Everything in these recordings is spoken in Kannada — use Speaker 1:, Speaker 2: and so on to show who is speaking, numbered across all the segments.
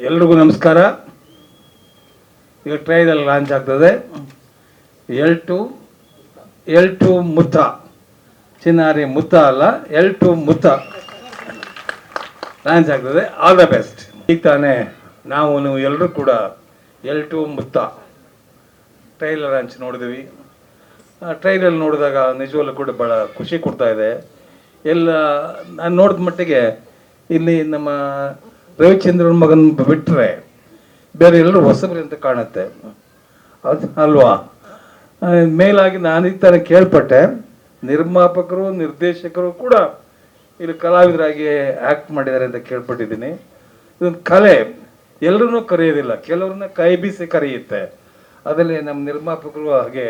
Speaker 1: ಎಲ್ರಿಗೂ ನಮಸ್ಕಾರ. ಈಗ ಟ್ರೈಲರ್ ಲಾಂಚ್ ಆಗ್ತದೆ. ಎಲ್ ಟು ಮುತ್ತ, ಚಿನ್ನಾರಿ ಮುತ್ತ ಅಲ್ಲ, ಎಲ್ ಟು ಮುತ್ತ ಲಾಂಚ್ ಆಗ್ತದೆ. All the best. ಈಗ ತಾನೇ ನಾವು ಎಲ್ಲರೂ ಕೂಡ ಎಲ್ ಟು ಮುತ್ತ ಟ್ರೈಲರ್ ಲಾಂಚ್ ನೋಡಿದ್ವಿ. ಟ್ರೈಲರ್ ನೋಡಿದಾಗ ನಿಜವಲ್ಲೂ ಕೂಡ ಭಾಳ ಖುಷಿ ಕೊಡ್ತಾ ಇದೆ. ಎಲ್ಲ ನಾನು ನೋಡಿದ ಮಟ್ಟಿಗೆ ಇಲ್ಲಿ ನಮ್ಮ ರವಿಚಂದ್ರನ್ ಮಗನ ಬಿಟ್ಟರೆ ಬೇರೆ ಎಲ್ಲರೂ ಹೊಸಬರಿ ಅಂತ ಕಾಣುತ್ತೆ, ಅದು ಅಲ್ವಾ? ಮೇಲಾಗಿ ನಾನು ಈ ಥರ ಕೇಳ್ಪಟ್ಟೆ, ನಿರ್ಮಾಪಕರು ನಿರ್ದೇಶಕರು ಕೂಡ ಇಲ್ಲಿ ಕಲಾವಿದರಾಗಿ ಆ್ಯಕ್ಟ್ ಮಾಡಿದ್ದಾರೆ ಅಂತ ಕೇಳ್ಪಟ್ಟಿದ್ದೀನಿ. ಇದೊಂದು ಕಲೆ, ಎಲ್ಲರನ್ನೂ ಕರೆಯೋದಿಲ್ಲ, ಕೆಲವ್ರನ್ನ ಕೈ ಬೀಸಿ ಕರೆಯುತ್ತೆ. ಅದರಲ್ಲಿ ನಮ್ಮ ನಿರ್ಮಾಪಕರು ಹಾಗೆ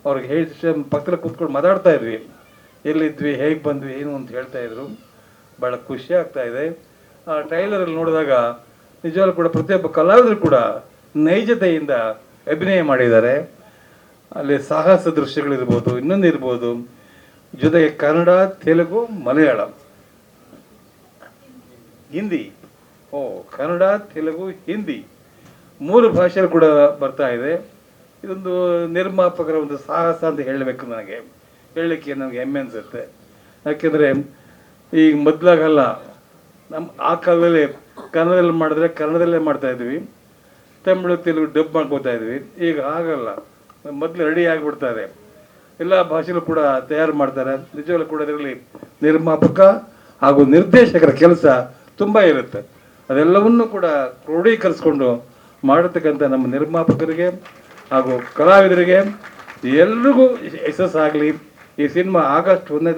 Speaker 1: ಅವ್ರಿಗೆ ಹೇಳಿ ಪಕ್ಕದಲ್ಲಿ ಕೂತ್ಕೊಂಡು ಮಾತಾಡ್ತಾ ಇದ್ವಿ, ಎಲ್ಲಿದ್ವಿ, ಹೇಗೆ ಬಂದ್ವಿ, ಏನು ಅಂತ ಹೇಳ್ತಾಯಿದ್ರು. ಭಾಳ ಖುಷಿ ಆಗ್ತಾ ಇದೆ. ಆ ಟ್ರೈಲರಲ್ಲಿ ನೋಡಿದಾಗ ನಿಜವಾಗ್ಲೂ ಕೂಡ ಪ್ರತಿಯೊಬ್ಬ ಕಲಾವಿದರು ಕೂಡ ನೈಜತೆಯಿಂದ ಅಭಿನಯ ಮಾಡಿದ್ದಾರೆ. ಅಲ್ಲಿ ಸಾಹಸ ದೃಶ್ಯಗಳಿರ್ಬೋದು, ಇನ್ನೊಂದು ಇರ್ಬೋದು, ಜೊತೆಗೆ ಕನ್ನಡ, ತೆಲುಗು, ಮಲಯಾಳಂ, ಹಿಂದಿ, ಕನ್ನಡ, ತೆಲುಗು, ಹಿಂದಿ 3 ಭಾಷೆಗಳು ಕೂಡ ಬರ್ತಾ ಇದೆ. ಇದೊಂದು ನಿರ್ಮಾಪಕರ ಒಂದು ಸಾಹಸ ಅಂತ ಹೇಳಬೇಕು. ಹೇಳಲಿಕ್ಕೆ ನನಗೆ ಹೆಮ್ಮೆ ಅನಿಸುತ್ತೆ. ಯಾಕೆಂದರೆ ಈಗ ಮೊದಲಾಗಲ್ಲ, ನಮ್ಮ ಆ ಕಾಲದಲ್ಲಿ ಕನ್ನಡದಲ್ಲಿ ಮಾಡಿದ್ರೆ ಕನ್ನಡದಲ್ಲೇ ಮಾಡ್ತಾಯಿದ್ವಿ, ತಮಿಳು ತೆಲುಗು ಡಬ್ ಮಾಡ್ಕೋತಾ ಇದ್ವಿ. ಈಗ ಆಗಲ್ಲ, ಮೊದಲು ರೆಡಿ ಆಗಿಬಿಡ್ತಾರೆ, ಎಲ್ಲ ಭಾಷೆಗಳು ಕೂಡ ತಯಾರು ಮಾಡ್ತಾರೆ. ನಿಜವಾಗ್ಲೂ ಕೂಡ ಇದರಲ್ಲಿ ನಿರ್ಮಾಪಕ ಹಾಗೂ ನಿರ್ದೇಶಕರ ಕೆಲಸ ತುಂಬ ಇರುತ್ತೆ. ಅದೆಲ್ಲವನ್ನೂ ಕೂಡ ಕ್ರೋಢೀಕರಿಸ್ಕೊಂಡು ಮಾಡತಕ್ಕಂಥ ನಮ್ಮ ನಿರ್ಮಾಪಕರಿಗೆ ಹಾಗೂ ಕಲಾವಿದರಿಗೆ ಎಲ್ರಿಗೂ ಯಶಸ್ಸಾಗಲಿ. ಈ ಸಿನಿಮಾ ಆಗಸ್ಟ್ 1ನೇ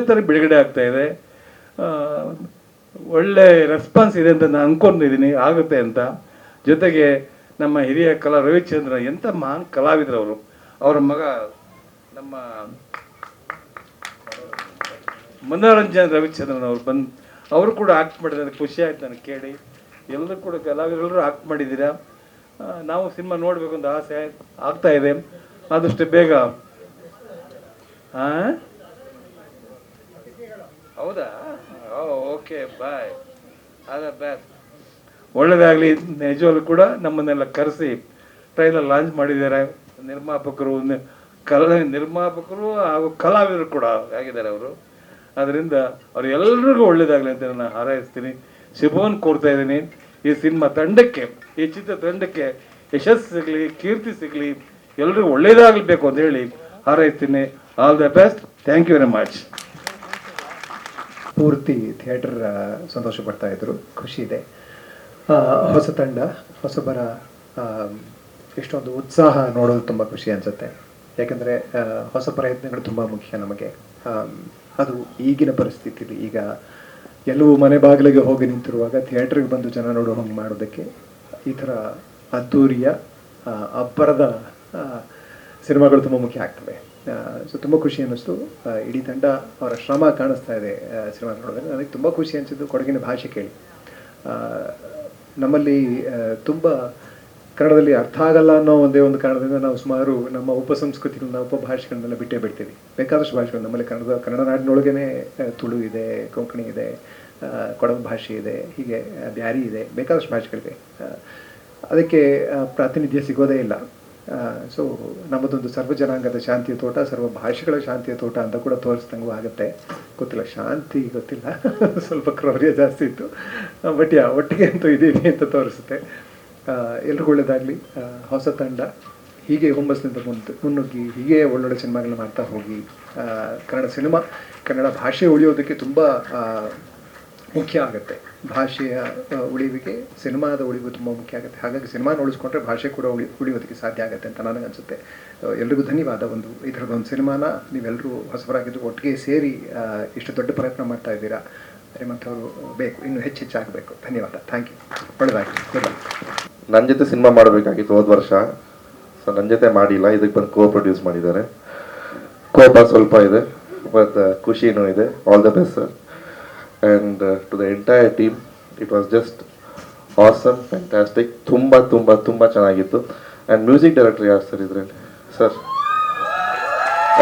Speaker 1: ತಾರೀಕು ಬಿಡುಗಡೆ ಆಗ್ತಾಯಿದೆ. ಒಳ್ಳೆ ರೆಸ್ಪಾನ್ಸ್ ಇದೆ ಅಂತ ನಾನು ಅಂದ್ಕೊಂಡಿದ್ದೀನಿ, ಆಗುತ್ತೆ ಅಂತ. ಜೊತೆಗೆ ನಮ್ಮ ಹಿರಿಯ ರವಿಚಂದ್ರ ಎಂಥ ಮಹಾನ್ ಕಲಾವಿದರು. ಅವರ ಮಗ ನಮ್ಮ ಮನೋರಂಜನ್ ರವಿಚಂದ್ರನ್ ಅವರು ಕೂಡ ಆ್ಯಕ್ಟ್ ಮಾಡಿದ್ರೆ ಖುಷಿ ಆಯ್ತು ನನಗೆ ಕೇಳಿ. ಎಲ್ಲರೂ ಕೂಡ ಕಲಾವಿದರೆಲ್ಲರೂ ಆ್ಯಕ್ಟ್ ಮಾಡಿದ್ದೀರಾ. ನಾವು ಸಿನಿಮಾ ನೋಡಬೇಕು ಅಂತ ಆಸೆ ಆಗ್ತಾ ಇದೆ. ಆದಷ್ಟು ಬೇಗ. ಹೌದಾ? ಓಕೆ, ಬಾಯ್. ಅದ ಬ್ಯಾಸ್, ಒಳ್ಳೆಯದಾಗಲಿ. ನಿಜವಾಗ್ಲೂ ಕೂಡ ನಮ್ಮನ್ನೆಲ್ಲ ಕರೆಸಿ ಟ್ರೈಲರ್ ಲಾಂಚ್ ಮಾಡಿದ್ದಾರೆ. ನಿರ್ಮಾಪಕರು ಹಾಗೂ ಕಲಾವಿದರು ಕೂಡ ಆಗಿದ್ದಾರೆ ಅವರು. ಅದರಿಂದ ಅವ್ರು ಎಲ್ರಿಗೂ ಒಳ್ಳೇದಾಗಲಿ ಅಂತ ನಾನು ಹಾರೈಸ್ತೀನಿ, ಶುಭವನ್ನು ಕೋರ್ತಾ ಇದ್ದೀನಿ. ಈ ಸಿನಿಮಾ ತಂಡಕ್ಕೆ, ಈ ಚಿತ್ರ ತಂಡಕ್ಕೆ ಯಶಸ್ಸು ಸಿಗಲಿ, ಕೀರ್ತಿ ಸಿಗಲಿ, ಎಲ್ರಿಗೂ ಒಳ್ಳೇದಾಗಬೇಕು ಅಂತ ಹೇಳಿ ಹಾರೈಸ್ತೀನಿ. All the best. Thank you very much.
Speaker 2: ಪೂರ್ತಿ ಥಿಯೇಟರ್ ಸಂತೋಷ ಪಡ್ತಾ ಇದ್ರು, ಖುಷಿ ಇದೆ. ಹೊಸ ತಂಡ, ಹೊಸಬರ ಇಷ್ಟೊಂದು ಉತ್ಸಾಹ ನೋಡೋದು ತುಂಬ ಖುಷಿ ಅನಿಸುತ್ತೆ. ಯಾಕಂದರೆ ಹೊಸ ಪ್ರಯತ್ನಗಳು ತುಂಬ ಮುಖ್ಯ ನಮಗೆ. ಅದು ಈಗಿನ ಪರಿಸ್ಥಿತಿಲಿ, ಈಗ ಎಲ್ಲವೂ ಮನೆ ಬಾಗಿಲಿಗೆ ಹೋಗಿ ನಿಂತಿರುವಾಗ ಥಿಯೇಟ್ರಿಗೆ ಬಂದು ಜನ ನೋಡೋ ಹಂಗೆ ಮಾಡೋದಕ್ಕೆ ಈ ಥರ ಅದ್ದೂರಿಯ ಅಬ್ಬರದ ಸಿನಿಮಾಗಳು ತುಂಬ ಮುಖ್ಯ ಆಗ್ತವೆ. ಸೊ ತುಂಬ ಖುಷಿ ಅನ್ನಿಸ್ತು. ಇಡೀ ತಂಡ ಅವರ ಶ್ರಮ ಕಾಣಿಸ್ತಾ ಇದೆ ಸಿನಿಮಾ ನೋಡಿದ್ರೆ. ನನಗೆ ತುಂಬ ಖುಷಿ ಅನಿಸಿದ್ದು ಕೊಡಗಿನ ಭಾಷೆ ಕೇಳಿ. ನಮ್ಮಲ್ಲಿ ತುಂಬ ಕನ್ನಡದಲ್ಲಿ ಅರ್ಥ ಆಗಲ್ಲ ಅನ್ನೋ ಒಂದೇ ಒಂದು ಕಾರಣದಿಂದ ನಾವು ಸುಮಾರು ನಮ್ಮ ಉಪಸಂಸ್ಕೃತಿಗಳನ್ನ, ಉಪಭಾಷೆಗಳನ್ನೆಲ್ಲ ಬಿಟ್ಟೇ ಬಿಡ್ತೀವಿ. ಬೇಕಾದಷ್ಟು ಭಾಷೆಗಳು ನಮ್ಮಲ್ಲಿ ಕನ್ನಡ ನಾಡಿನೊಳಗೇ ತುಳು ಇದೆ, ಕೊಂಕಣಿ ಇದೆ, ಕೊಡಗು ಭಾಷೆ ಇದೆ, ಹೀಗೆ ಬ್ಯಾರಿ ಇದೆ, ಬೇಕಾದಷ್ಟು ಭಾಷೆಗಳಿವೆ. ಅದಕ್ಕೆ ಪ್ರಾತಿನಿಧ್ಯ ಸಿಗೋದೇ ಇಲ್ಲ. ಸೊ ನಮ್ಮದೊಂದು ಸರ್ವ ಜನಾಂಗದ ಶಾಂತಿಯ ತೋಟ, ಸರ್ವ ಭಾಷೆಗಳ ಶಾಂತಿಯ ತೋಟ ಅಂತ ಕೂಡ ತೋರಿಸ್ದಂಗೂ ಆಗುತ್ತೆ. ಗೊತ್ತಿಲ್ಲ, ಶಾಂತಿ ಗೊತ್ತಿಲ್ಲ, ಸ್ವಲ್ಪ ಕ್ರೌರ್ಯ ಜಾಸ್ತಿ ಇತ್ತು. ಬಟ್ ಒಟ್ಟಿಗೆ ಅಂತೂ ಇದ್ದೀವಿ ಅಂತ ತೋರಿಸುತ್ತೆ. ಎಲ್ರಿಗೂ ಒಳ್ಳೆಯದಾಗಲಿ. ಹೊಸ ತಂಡ ಹೀಗೆ ಹುಮ್ಮಸ್ಸಿನಿಂದ ಮುನ್ನುಗ್ಗಿ ಹೀಗೆ ಒಳ್ಳೊಳ್ಳೆ ಸಿನಿಮಾಗಳನ್ನ ಮಾಡ್ತಾ ಹೋಗಿ. ಕನ್ನಡ ಭಾಷೆ ಉಳಿಯೋದಕ್ಕೆ ತುಂಬ ಮುಖ್ಯ ಆಗುತ್ತೆ. ಭಾಷೆಯ ಉಳಿವಿಗೆ ಸಿನಿಮಾದ ಉಳಿವು ತುಂಬ ಮುಖ್ಯ ಆಗುತ್ತೆ. ಹಾಗಾಗಿ ಸಿನಿಮಾ ಉಳಿಸ್ಕೊಂಡ್ರೆ ಭಾಷೆ ಕೂಡ ಉಳಿಯೋದಕ್ಕೆ ಸಾಧ್ಯ ಆಗುತ್ತೆ ಅಂತ ನನಗನ್ಸುತ್ತೆ. ಎಲ್ರಿಗೂ ಧನ್ಯವಾದ. ಈ ಥರದೊಂದು ಸಿನಿಮಾನ ನೀವೆಲ್ಲರೂ ಹೊಸಬರಾಗಿದ್ದು ಒಟ್ಟಿಗೆ ಸೇರಿ ಇಷ್ಟು ದೊಡ್ಡ ಪ್ರಯತ್ನ ಮಾಡ್ತಾ ಇದ್ದೀರಾ. ನಿಮ್ಮಂಥವ್ರು ಬೇಕು, ಇನ್ನೂ ಹೆಚ್ಚಾಗಬೇಕು. ಧನ್ಯವಾದ. Thank you. ಒಳ್ಳೆದಾಗಿ.
Speaker 3: ನನ್ನ ಜೊತೆ ಸಿನಿಮಾ ಮಾಡಬೇಕಾಗಿತ್ತು ಹೋದ ವರ್ಷ. ಸೊ ನನ್ನ ಜೊತೆ ಮಾಡಿಲ್ಲ, ಇದಕ್ಕೆ ಬಂದು ಪ್ರೊಡ್ಯೂಸ್ ಮಾಡಿದ್ದಾರೆ. ಕೋಪ ಸ್ವಲ್ಪ ಇದೆ, ಬಟ್ ಖುಷಿನೂ ಇದೆ. All the best sir. And to the entire team, it was just awesome, fantastic. ತುಂಬ ಚೆನ್ನಾಗಿತ್ತು. ಆ್ಯಂಡ್ ಮ್ಯೂಸಿಕ್ ಡೈರೆಕ್ಟರ್ ಯಾರು ಸರ್ ಇದರಲ್ಲಿ? Sir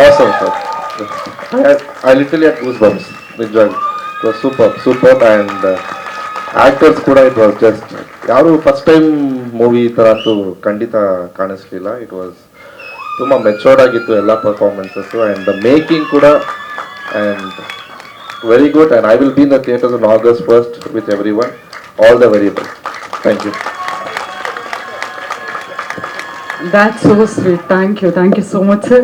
Speaker 3: awesome sir. I literally had goose bumps. ನಿಜವಾಗಿ it was super. And actors ಕೂಡ ಇಟ್ ವಾಸ್ ಜಸ್ಟ್ ಯಾರು ಫಸ್ಟ್ ಟೈಮ್ ಮೂವಿ ಈ ಥರ ಅಂತೂ ಖಂಡಿತ ಕಾಣಿಸ್ಲಿಲ್ಲ. ಇಟ್ ವಾಸ್ ತುಂಬ ಮೆಚೋರ್ಡ್ ಆಗಿತ್ತು ಎಲ್ಲ ಪರ್ಫಾರ್ಮೆನ್ಸಸ್ಸು ಆ್ಯಂಡ್ ದ ಮೇಕಿಂಗ್ ಕೂಡ and very good and I will be in the theatres on August 1st with every one. All the very best. Thank you.
Speaker 4: That's so sweet. Thank you so much, sir.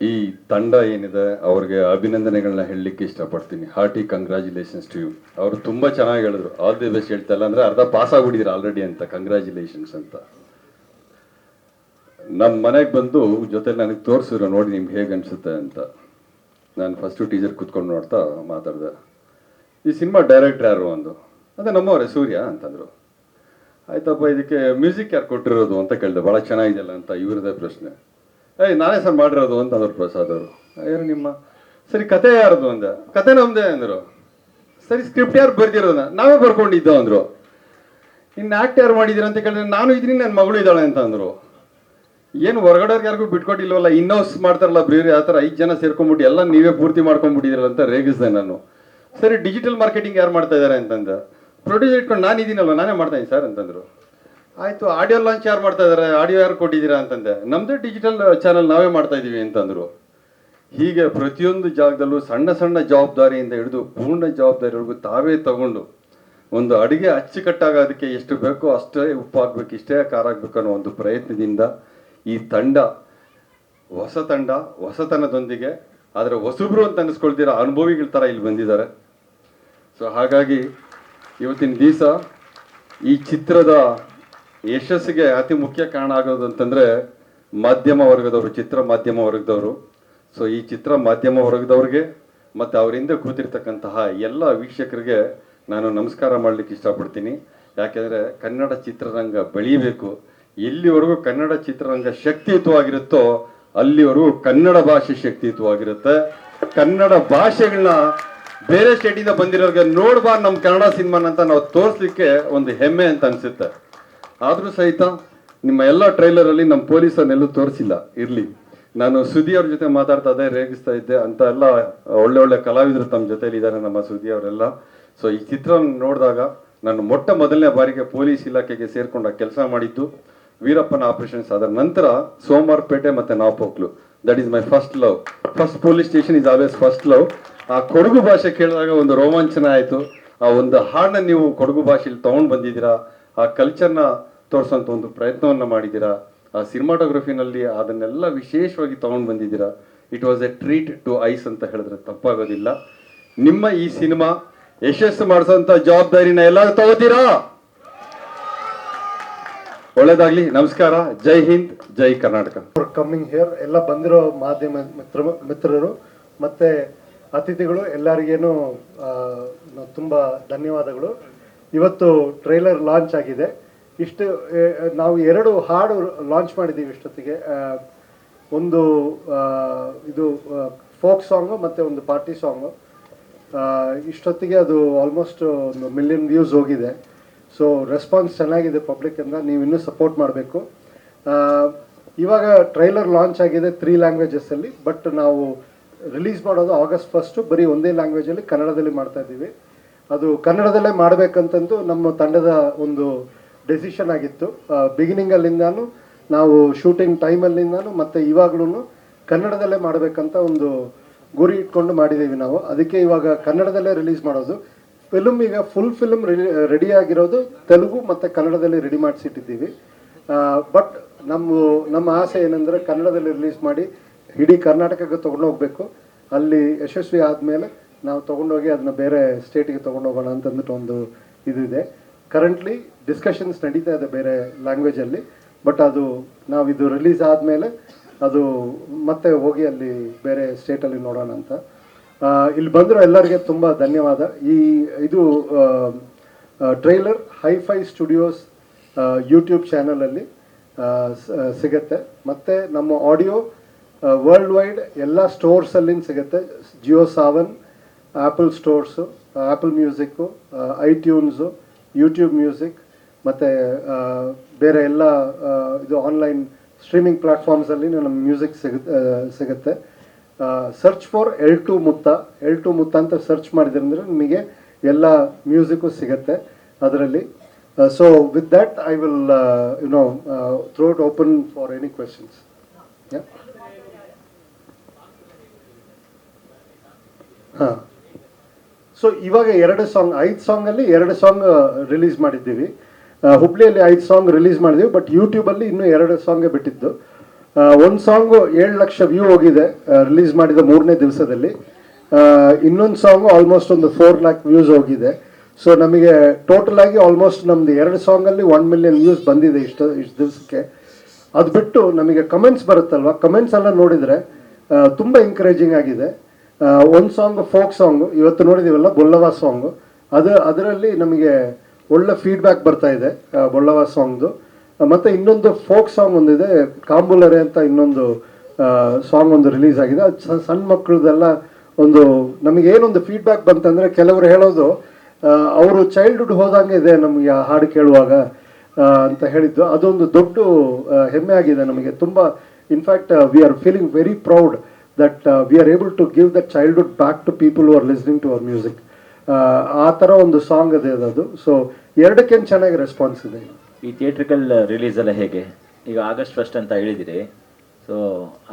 Speaker 5: ಈ ತಂಡ ಏನಿದೆ ಅವ್ರಿಗೆ ಅಭಿನಂದನೆಗಳನ್ನ ಹೇಳಲಿಕ್ಕೆ ಇಷ್ಟಪಡ್ತೀನಿ. Hearty congratulations to you. ಅವರು ತುಂಬ ಚೆನ್ನಾಗಿ ಹೇಳಿದ್ರು. ಆಲ್ ದಿ ಬೆಸ್ಟ್ ಹೇಳ್ತಾ ಇಲ್ಲ ಅಂದರೆ ಅರ್ಧ ಪಾಸ್ ಆಗ್ಬಿಟ್ಟಿದ್ರು ಆಲ್ರೆಡಿ ಅಂತ. ಕಂಗ್ರ್ಯಾಚುಲೇಷನ್ಸ್ ಅಂತ. ನಮ್ಮ ಮನೆಗೆ ಬಂದು ಜೊತೆ ನನಗೆ ತೋರಿಸಿದ್ರು, ನೋಡಿ ನಿಮ್ಗೆ ಹೇಗೆ ಅನಿಸುತ್ತೆ ಅಂತ. ನಾನು ಫಸ್ಟು ಟೀಚರ್ ಕೂತ್ಕೊಂಡು ನೋಡ್ತಾ ಮಾತಾಡಿದೆ. ಈ ಸಿನಿಮಾ ಡೈರೆಕ್ಟರ್ ಯಾರು ಅಂದು. ಅದೇ ನಮ್ಮವರೇ ಸೂರ್ಯ ಅಂತಂದರು. ಆಯ್ತಪ್ಪ, ಇದಕ್ಕೆ ಮ್ಯೂಸಿಕ್ ಯಾರು ಕೊಟ್ಟಿರೋದು ಅಂತ ಕೇಳಿದೆ. ಭಾಳ ಚೆನ್ನಾಗಿದೆಯಲ್ಲ ಅಂತ ಇವ್ರದೇ ಪ್ರಶ್ನೆ. ನಾನೇ ಸರ್ ಮಾಡಿರೋದು ಅಂತ ಅಂದರು ಪ್ರಸಾದ್ ಅವರು. ಯಾರು ನಿಮ್ಮ? ಸರಿ, ಕತೆ ಯಾರದು ಅಂದೆ. ಕತೆ ನಮ್ಮದೇ ಅಂದರು. ಸರಿ, ಸ್ಕ್ರಿಪ್ಟ್ ಯಾರು ಬರ್ದಿರೋದ? ನಾವೇ ಬರ್ಕೊಂಡಿದ್ದೋ ಅಂದರು. ಇನ್ನು ಆ್ಯಕ್ಟ್ ಯಾರು ಮಾಡಿದ್ದೀರ ಅಂತ ಕೇಳಿದ್ರೆ ನಾನು ಇದೀನಿ, ನನ್ನ ಮಗಳು ಇದ್ದಾಳೆ ಅಂತ ಅಂದರು. ಏನು ಹೊರಗಡೆಯವ್ರಿಗೆ ಯಾರಿಗೂ ಬಿಟ್ಕೊಟ್ಟಿಲ್ವಲ್ಲ, ಇನ್ನೋಸ್ ಮಾಡ್ತಾರಲ್ಲ ಬ್ರೀರಿ ಆ ಥರ 5 ಜನ ಸೇರ್ಕೊಂಡ್ಬಿಟ್ಟು ಎಲ್ಲ ನೀವೇ ಪೂರ್ತಿ ಮಾಡ್ಕೊಂಡ್ಬಿಟ್ಟಿದ್ದೀರಲ್ಲ ಅಂತ ರೇಗಿಸ್ದೆ ನಾನು. ಸರಿ, ಡಿಜಿಟಲ್ ಮಾರ್ಕೆಟಿಂಗ್ ಯಾರು ಮಾಡ್ತಾ ಇದ್ದಾರೆ ಅಂತಂದೆ. ಪ್ರೊಡ್ಯೂಸರ್ ಇಟ್ಕೊಂಡು ನಾನು ಇದೀನಲ್ವ, ನಾನೇ ಮಾಡ್ತಾ ಇದ್ದೀನಿ ಸರ್ ಅಂತಂದರು. ಆಯಿತು, ಆಡಿಯೋ ಲಾಂಚ್ ಯಾರು ಮಾಡ್ತಾ ಇದ್ದಾರೆ, ಆಡಿಯೋ ಯಾರು ಕೊಟ್ಟಿದ್ದೀರಾ ಅಂತಂದೆ. ನಮ್ಮದೇ ಡಿಜಿಟಲ್ ಚಾನಲ್ ನಾವೇ ಮಾಡ್ತಾ ಇದ್ದೀವಿ ಅಂತಂದರು. ಹೀಗೆ ಪ್ರತಿಯೊಂದು ಜಾಗದಲ್ಲೂ ಸಣ್ಣ ಸಣ್ಣ ಜವಾಬ್ದಾರಿಯಿಂದ ಹಿಡಿದು ಪೂರ್ಣ ಜವಾಬ್ದಾರಿವರೆಗೂ ತಾವೇ ತಗೊಂಡು ಒಂದು ಅಡುಗೆ ಅಚ್ಚುಕಟ್ಟಾಗೋದಕ್ಕೆ ಎಷ್ಟು ಬೇಕೋ ಅಷ್ಟೇ ಉಪ್ಪು ಹಾಕ್ಬೇಕು, ಇಷ್ಟೇ ಖಾರ ಹಾಕ್ಬೇಕು ಅನ್ನೋ ಒಂದು ಪ್ರಯತ್ನದಿಂದ ಈ ತಂಡ ಹೊಸತನದೊಂದಿಗೆ ಆದರೆ ಹೊಸಬ್ರು ಅಂತ ಅನ್ನಿಸ್ಕೊಳ್ತೀರ ಅನುಭವಿಗಳ ಥರ ಇಲ್ಲಿ ಬಂದಿದ್ದಾರೆ. ಸೊ ಹಾಗಾಗಿ ಇವತ್ತಿನ ದಿವಸ ಈ ಚಿತ್ರದ ಯಶಸ್ಸಿಗೆ ಅತಿ ಮುಖ್ಯ ಕಾರಣ ಆಗೋದು ಅಂತಂದರೆ ಮಾಧ್ಯಮ ವರ್ಗದವರು, ಚಿತ್ರ ಮಾಧ್ಯಮ ವರ್ಗದವರು. ಸೊ ಈ ಚಿತ್ರ ಮಾಧ್ಯಮ ವರ್ಗದವ್ರಿಗೆ ಮತ್ತು ಅವರಿಂದ ಕೂತಿರ್ತಕ್ಕಂತಹ ಎಲ್ಲ ವೀಕ್ಷಕರಿಗೆ ನಾನು ನಮಸ್ಕಾರ ಮಾಡಲಿಕ್ಕೆ ಇಷ್ಟಪಡ್ತೀನಿ. ಯಾಕೆಂದರೆ ಕನ್ನಡ ಚಿತ್ರರಂಗ ಬೆಳೀಬೇಕು. ಎಲ್ಲಿವರೆಗೂ ಕನ್ನಡ ಚಿತ್ರರಂಗ ಶಕ್ತಿಯುತವಾಗಿರುತ್ತೋ ಅಲ್ಲಿವರೆಗೂ ಕನ್ನಡ ಭಾಷೆ ಶಕ್ತಿಯುತವಾಗಿರುತ್ತೆ. ಕನ್ನಡ ಭಾಷೆಗಳನ್ನ ಬೇರೆ ಸ್ಟೇಟಿಂದ ಬಂದಿರೋರಿಗೆ ನೋಡ್ಬಾರ್ದು ನಮ್ಮ ಕನ್ನಡ ಸಿನಿಮಾನ ಅಂತ ನಾವು ತೋರಿಸ್ಲಿಕ್ಕೆ ಒಂದು ಹೆಮ್ಮೆ ಅಂತ ಅನಿಸುತ್ತೆ. ಆದರೂ ಸಹಿತ ನಿಮ್ಮ ಎಲ್ಲ ಟ್ರೈಲರಲ್ಲಿ ನಮ್ಮ ಪೊಲೀಸನ್ನೆಲ್ಲೂ ತೋರಿಸಿಲ್ಲ. ಇರಲಿ, ನಾನು ಸುದಿ ಅವ್ರ ಜೊತೆ ಮಾತಾಡ್ತಾ ಇದ್ದೆ, ರೇಗಿಸ್ತಾ ಇದ್ದೆ ಅಂತ ಎಲ್ಲ ಒಳ್ಳೆ ಕಲಾವಿದರು ತಮ್ಮ ಜೊತೆಲಿ ಇದ್ದಾರೆ ನಮ್ಮ ಸುದಿ ಅವರೆಲ್ಲ. ಸೊ ಈ ಚಿತ್ರ ನೋಡಿದಾಗ ನಾನು ಮೊದಲನೇ ಬಾರಿಗೆ ಪೊಲೀಸ್ ಇಲಾಖೆಗೆ ಸೇರ್ಕೊಂಡ ಕೆಲಸ ಮಾಡಿದ್ದು ವೀರಪ್ಪನ ಆಪರೇಷನ್ಸ್. ಅದರ ನಂತರ ಸೋಮವಾರಪೇಟೆ ಮತ್ತು Napoklu. That is my first love. First police station is always first love. ಆ ಕೊಡಗು ಭಾಷೆ ಕೇಳಿದಾಗ ಒಂದು ರೋಮಾಂಚನ ಆಯಿತು. ಆ ಒಂದು ಹಾಡನ್ನ ನೀವು ಕೊಡಗು ಭಾಷೆಯಲ್ಲಿ ತೊಗೊಂಡು ಬಂದಿದ್ದೀರಾ, ಆ ಕಲ್ಚರ್ನ ತೋರಿಸೋಂಥ ಒಂದು ಪ್ರಯತ್ನವನ್ನು ಮಾಡಿದ್ದೀರಾ. ಆ ಸಿನಿಮಾಟೋಗ್ರಫಿನಲ್ಲಿ ಅದನ್ನೆಲ್ಲ ವಿಶೇಷವಾಗಿ ತೊಗೊಂಡು ಬಂದಿದ್ದೀರಾ. It was a treat to eyes ಅಂತ ಹೇಳಿದ್ರೆ ತಪ್ಪಾಗೋದಿಲ್ಲ. ನಿಮ್ಮ ಈ ಸಿನಿಮಾ ಯಶಸ್ಸು ಮಾಡಿಸೋಂಥ ಜವಾಬ್ದಾರಿನ ಎಲ್ಲರೂ ತಗೋತೀರಾ? ಒಳ್ಳೇದಾಗ್ಲಿ. ನಮಸ್ಕಾರ. ಜೈ ಹಿಂದ್, ಜೈ ಕರ್ನಾಟಕ.
Speaker 6: ಕಮ್ಮಿಂಗ್ ಹಿಯರ್ ಎಲ್ಲ ಬಂದಿರೋ ಮಾಧ್ಯಮ ಮಿತ್ರರು ಮತ್ತೆ ಅತಿಥಿಗಳು ಎಲ್ಲರಿಗೇನು ತುಂಬ ಧನ್ಯವಾದಗಳು. ಇವತ್ತು ಟ್ರೈಲರ್ ಲಾಂಚ್ ಆಗಿದೆ. ಇಷ್ಟು ನಾವು 2 ಹಾಡು ಲಾಂಚ್ ಮಾಡಿದ್ದೀವಿ ಇಷ್ಟೊತ್ತಿಗೆ. ಒಂದು ಇದು ಫೋಕ್ ಸಾಂಗು ಮತ್ತು ಒಂದು ಪಾರ್ಟಿ ಸಾಂಗು. ಇಷ್ಟೊತ್ತಿಗೆ ಅದು ಆಲ್ಮೋಸ್ಟ್ 1 ಮಿಲಿಯನ್ ವ್ಯೂಸ್ ಹೋಗಿದೆ. ಸೊ ರೆಸ್ಪಾನ್ಸ್ ಚೆನ್ನಾಗಿದೆ ಪಬ್ಲಿಕ್ಕಿಂದ. ನೀವು ಇನ್ನೂ ಸಪೋರ್ಟ್ ಮಾಡಬೇಕು. ಇವಾಗ ಟ್ರೈಲರ್ ಲಾಂಚ್ ಆಗಿದೆ 3 ಲ್ಯಾಂಗ್ವೇಜಸ್ಸಲ್ಲಿ. ಬಟ್ ನಾವು ರಿಲೀಸ್ ಮಾಡೋದು August 1 ಬರೀ ಒಂದೇ ಲ್ಯಾಂಗ್ವೇಜಲ್ಲಿ, ಕನ್ನಡದಲ್ಲಿ ಮಾಡ್ತಾ ಇದ್ದೀವಿ. ಅದು ಕನ್ನಡದಲ್ಲೇ ಮಾಡಬೇಕಂತಂದು ನಮ್ಮ ತಂಡದ ಒಂದು ಡೆಸಿಷನ್ ಆಗಿತ್ತು. ಬಿಗಿನಿಂಗಲ್ಲಿಂದಾನು ನಾವು ಶೂಟಿಂಗ್ ಟೈಮಲ್ಲಿಂದಾನು ಮತ್ತು ಇವಾಗಲೂ ಕನ್ನಡದಲ್ಲೇ ಮಾಡಬೇಕಂತ ಒಂದು ಗುರಿ ಇಟ್ಕೊಂಡು ಮಾಡಿದ್ದೀವಿ ನಾವು. ಅದಕ್ಕೆ ಇವಾಗ ಕನ್ನಡದಲ್ಲೇ ರಿಲೀಸ್ ಮಾಡೋದು. ಫಿಲ್ಮ್ ಈಗ ಫುಲ್ ಫಿಲ್ಮ್ ರೆಡಿ ಆಗಿರೋದು ತೆಲುಗು ಮತ್ತು ಕನ್ನಡದಲ್ಲಿ ರೆಡಿ ಮಾಡಿಸಿಟ್ಟಿದ್ದೀವಿ. ಬಟ್ ನಮ್ಮ ಆಸೆ ಏನಂದರೆ ಕನ್ನಡದಲ್ಲಿ ರಿಲೀಸ್ ಮಾಡಿ ಇಡೀ ಕರ್ನಾಟಕಕ್ಕೆ ತೊಗೊಂಡು ಹೋಗಬೇಕು. ಅಲ್ಲಿ ಯಶಸ್ವಿ ಆದಮೇಲೆ ನಾವು ತೊಗೊಂಡೋಗಿ ಅದನ್ನ ಬೇರೆ ಸ್ಟೇಟಿಗೆ ತೊಗೊಂಡೋಗೋಣ ಅಂತಂದ್ಬಿಟ್ಟು ಒಂದು ಇದಿದೆ. ಕರೆಂಟ್ಲಿ ಡಿಸ್ಕಷನ್ಸ್ ನಡೀತಾ ಇದೆ ಬೇರೆ ಲ್ಯಾಂಗ್ವೇಜಲ್ಲಿ. ಬಟ್ ಅದು ನಾವು ಇದು ರಿಲೀಸ್ ಆದಮೇಲೆ ಅದು ಮತ್ತೆ ಹೋಗಿ ಅಲ್ಲಿ ಬೇರೆ ಸ್ಟೇಟಲ್ಲಿ ನೋಡೋಣ ಅಂತ. ಇಲ್ಲಿ ಬಂದಿರೋ ಎಲ್ಲರಿಗೆ ತುಂಬ ಧನ್ಯವಾದ. ಇದು ಟ್ರೈಲರ್ ಹೈಫೈ ಸ್ಟುಡಿಯೋಸ್ ಯೂಟ್ಯೂಬ್ ಚಾನಲಲ್ಲಿ ಸಿಗುತ್ತೆ. ಮತ್ತು ನಮ್ಮ ಆಡಿಯೋ ವರ್ಲ್ಡ್ ವೈಡ್ ಎಲ್ಲ ಸ್ಟೋರ್ಸಲ್ಲಿ ಸಿಗುತ್ತೆ. Jio Saavn, Apple stores, Apple music, iTunes, YouTube music ಮತ್ತು ಬೇರೆ ಎಲ್ಲ ಇದು ಆನ್ಲೈನ್ ಸ್ಟ್ರೀಮಿಂಗ್ ಪ್ಲ್ಯಾಟ್ಫಾರ್ಮ್ಸಲ್ಲಿ ನಮ್ಮ ಮ್ಯೂಸಿಕ್ ಸಿಗುತ್ತೆ. ಸರ್ಚ್ ಫಾರ್ L2 ಮುತ್ತ ಅಂತ ಸರ್ಚ್ ಮಾಡಿದ್ರೆ ನಿಮಗೆ ಎಲ್ಲ ಮ್ಯೂಸಿಕ್ಕು ಸಿಗುತ್ತೆ. ಅದರಲ್ಲಿ. So with that I will throw it open for any questions. ಹಾಂ, ಸೊ ಇವಾಗ 5 ಸಾಂಗಲ್ಲಿ 2 ಸಾಂಗ್ ರಿಲೀಸ್ ಮಾಡಿದ್ದೀವಿ. ಹುಬ್ಳಿಯಲ್ಲಿ 5 ಸಾಂಗ್ ರಿಲೀಸ್ ಮಾಡಿದ್ದೀವಿ, ಬಟ್ ಯೂಟ್ಯೂಬಲ್ಲಿ ಇನ್ನೂ 2 ಸಾಂಗೇ ಬಿಟ್ಟಿದ್ದು. ಒಂದು ಸಾಂಗು 7 ಲಕ್ಷ ವ್ಯೂ ಹೋಗಿದೆ ರಿಲೀಸ್ ಮಾಡಿದ 3ನೇ ದಿವಸದಲ್ಲಿ. ಇನ್ನೊಂದು ಸಾಂಗು ಆಲ್ಮೋಸ್ಟ್ ಒಂದು 4 ಲ್ಯಾಕ್ ವ್ಯೂಸ್ ಹೋಗಿದೆ. ಸೊ ನಮಗೆ ಟೋಟಲ್ ಆಗಿ ಆಲ್ಮೋಸ್ಟ್ ನಮ್ದು 2 ಸಾಂಗಲ್ಲಿ 1 ಮಿಲಿಯನ್ ವ್ಯೂಸ್ ಬಂದಿದೆ ಇಷ್ಟು ದಿವಸಕ್ಕೆ. ಅದು ಬಿಟ್ಟು ನಮಗೆ ಕಮೆಂಟ್ಸ್ ಬರುತ್ತಲ್ವ, ಕಮೆಂಟ್ಸ್ ಎಲ್ಲ ನೋಡಿದರೆ ತುಂಬ ಎಂಕರೇಜಿಂಗ್ ಆಗಿದೆ. ಒಂದು ಸಾಂಗ್ ಫೋಕ್ ಸಾಂಗು ಇವತ್ತು ನೋಡಿದ್ದೀವಲ್ಲ, ಬೊಲ್ಲವ ಸಾಂಗು, ಅದರಲ್ಲಿ ನಮಗೆ ಒಳ್ಳೆ ಫೀಡ್ಬ್ಯಾಕ್ ಬರ್ತಾ ಇದೆ ಬೊಲ್ಲವ ಸಾಂಗ್ದು. ಮತ್ತು ಇನ್ನೊಂದು ಫೋಕ್ ಸಾಂಗ್ ಒಂದಿದೆ, ಕಾಂಬುಲರೆ ಅಂತ ಇನ್ನೊಂದು ಸಾಂಗ್ ಒಂದು ರಿಲೀಸ್ ಆಗಿದೆ. ಅದು ಸಣ್ಣ ಮಕ್ಕಳದೆಲ್ಲ ಒಂದು ನಮಗೇನೊಂದು ಫೀಡ್ಬ್ಯಾಕ್ ಬಂತಂದರೆ, ಕೆಲವರು ಹೇಳೋದು ಅವರು ಚೈಲ್ಡ್ಹುಡ್ ಹೋದಂಗೆ ಇದೆ ನಮಗೆ ಆ ಹಾಡು ಕೇಳುವಾಗ ಅಂತ ಹೇಳಿದ್ದು. ಅದೊಂದು ದೊಡ್ಡ ಹೆಮ್ಮೆ ಆಗಿದೆ ನಮಗೆ ತುಂಬ. In fact we are feeling very proud that we are able to give that childhood back to people who are listening to our music. ಆ ಥರ ಒಂದು ಸಾಂಗ್ ಇದೆ ಅದು. ಸೊ 2ಕ್ಕೇನು ಚೆನ್ನಾಗಿ ರೆಸ್ಪಾನ್ಸ್ ಇದೆ.
Speaker 7: ಈ ಥಿಯೇಟ್ರಿಕಲ್ ರಿಲೀಸ್ ಎಲ್ಲ ಹೇಗೆ? ಈಗ August 1 ಅಂತ ಹೇಳಿದಿರಿ, ಸೊ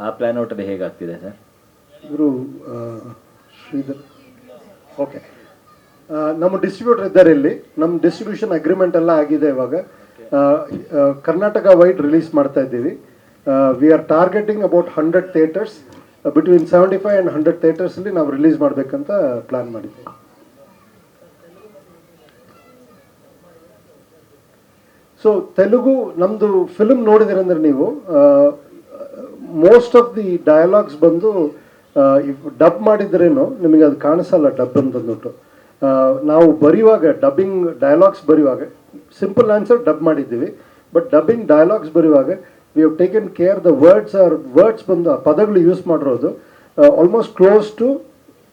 Speaker 7: ಆ ಪ್ಲಾನ್ ಔಟ್ ಅದು ಹೇಗಾಗ್ತಿದೆ ಸರ್?
Speaker 6: ಇವರು ಶ್ರೀಧರ್, ಓಕೆ, ನಮ್ಮ ಡಿಸ್ಟ್ರಿಬ್ಯೂಟರ್ ಇದ್ದಾರೆ ಇಲ್ಲಿ. ನಮ್ಮ ಡಿಸ್ಟ್ರಿಬ್ಯೂಷನ್ ಅಗ್ರಿಮೆಂಟ್ ಎಲ್ಲ ಆಗಿದೆ. ಇವಾಗ ಕರ್ನಾಟಕ ವೈಡ್ ರಿಲೀಸ್ ಮಾಡ್ತಾ ಇದ್ದೀವಿ. We are targeting about 100 theatres, between 75 and 100 ಥಿಯೇಟರ್ಸಲ್ಲಿ ನಾವು ರಿಲೀಸ್ ಮಾಡಬೇಕಂತ ಪ್ಲಾನ್ ಮಾಡಿದ್ದೀವಿ. ಸೊ ತೆಲುಗು ನಮ್ಮದು ಫಿಲ್ಮ್ ನೋಡಿದಿರಂದ್ರೆ ನೀವು, ಮೋಸ್ಟ್ ಆಫ್ ದಿ ಡಯಲಾಗ್ಸ್ ಬಂದು ಡಬ್ ಮಾಡಿದ್ರೇನು ನಿಮಗೆ ಅದು ಕಾಣಿಸಲ್ಲ ಡಬ್ ಅಂತಂದ್ಬಿಟ್ಟು. ನಾವು ಬರೆಯುವಾಗ ಡಬ್ಬಿಂಗ್ ಡಯಲಾಗ್ಸ್ ಬರೆಯುವಾಗ ಸಿಂಪಲ್ ಆನ್ಸರ್ ಡಬ್ ಮಾಡಿದ್ದೀವಿ, ಬಟ್ ಡಬ್ಬಿಂಗ್ ಡಯಲಾಗ್ಸ್ ಬರೆಯುವಾಗ we have taken care the words ಬಂದು ಆ ಪದಗಳು ಯೂಸ್ ಮಾಡಿರೋದು almost close to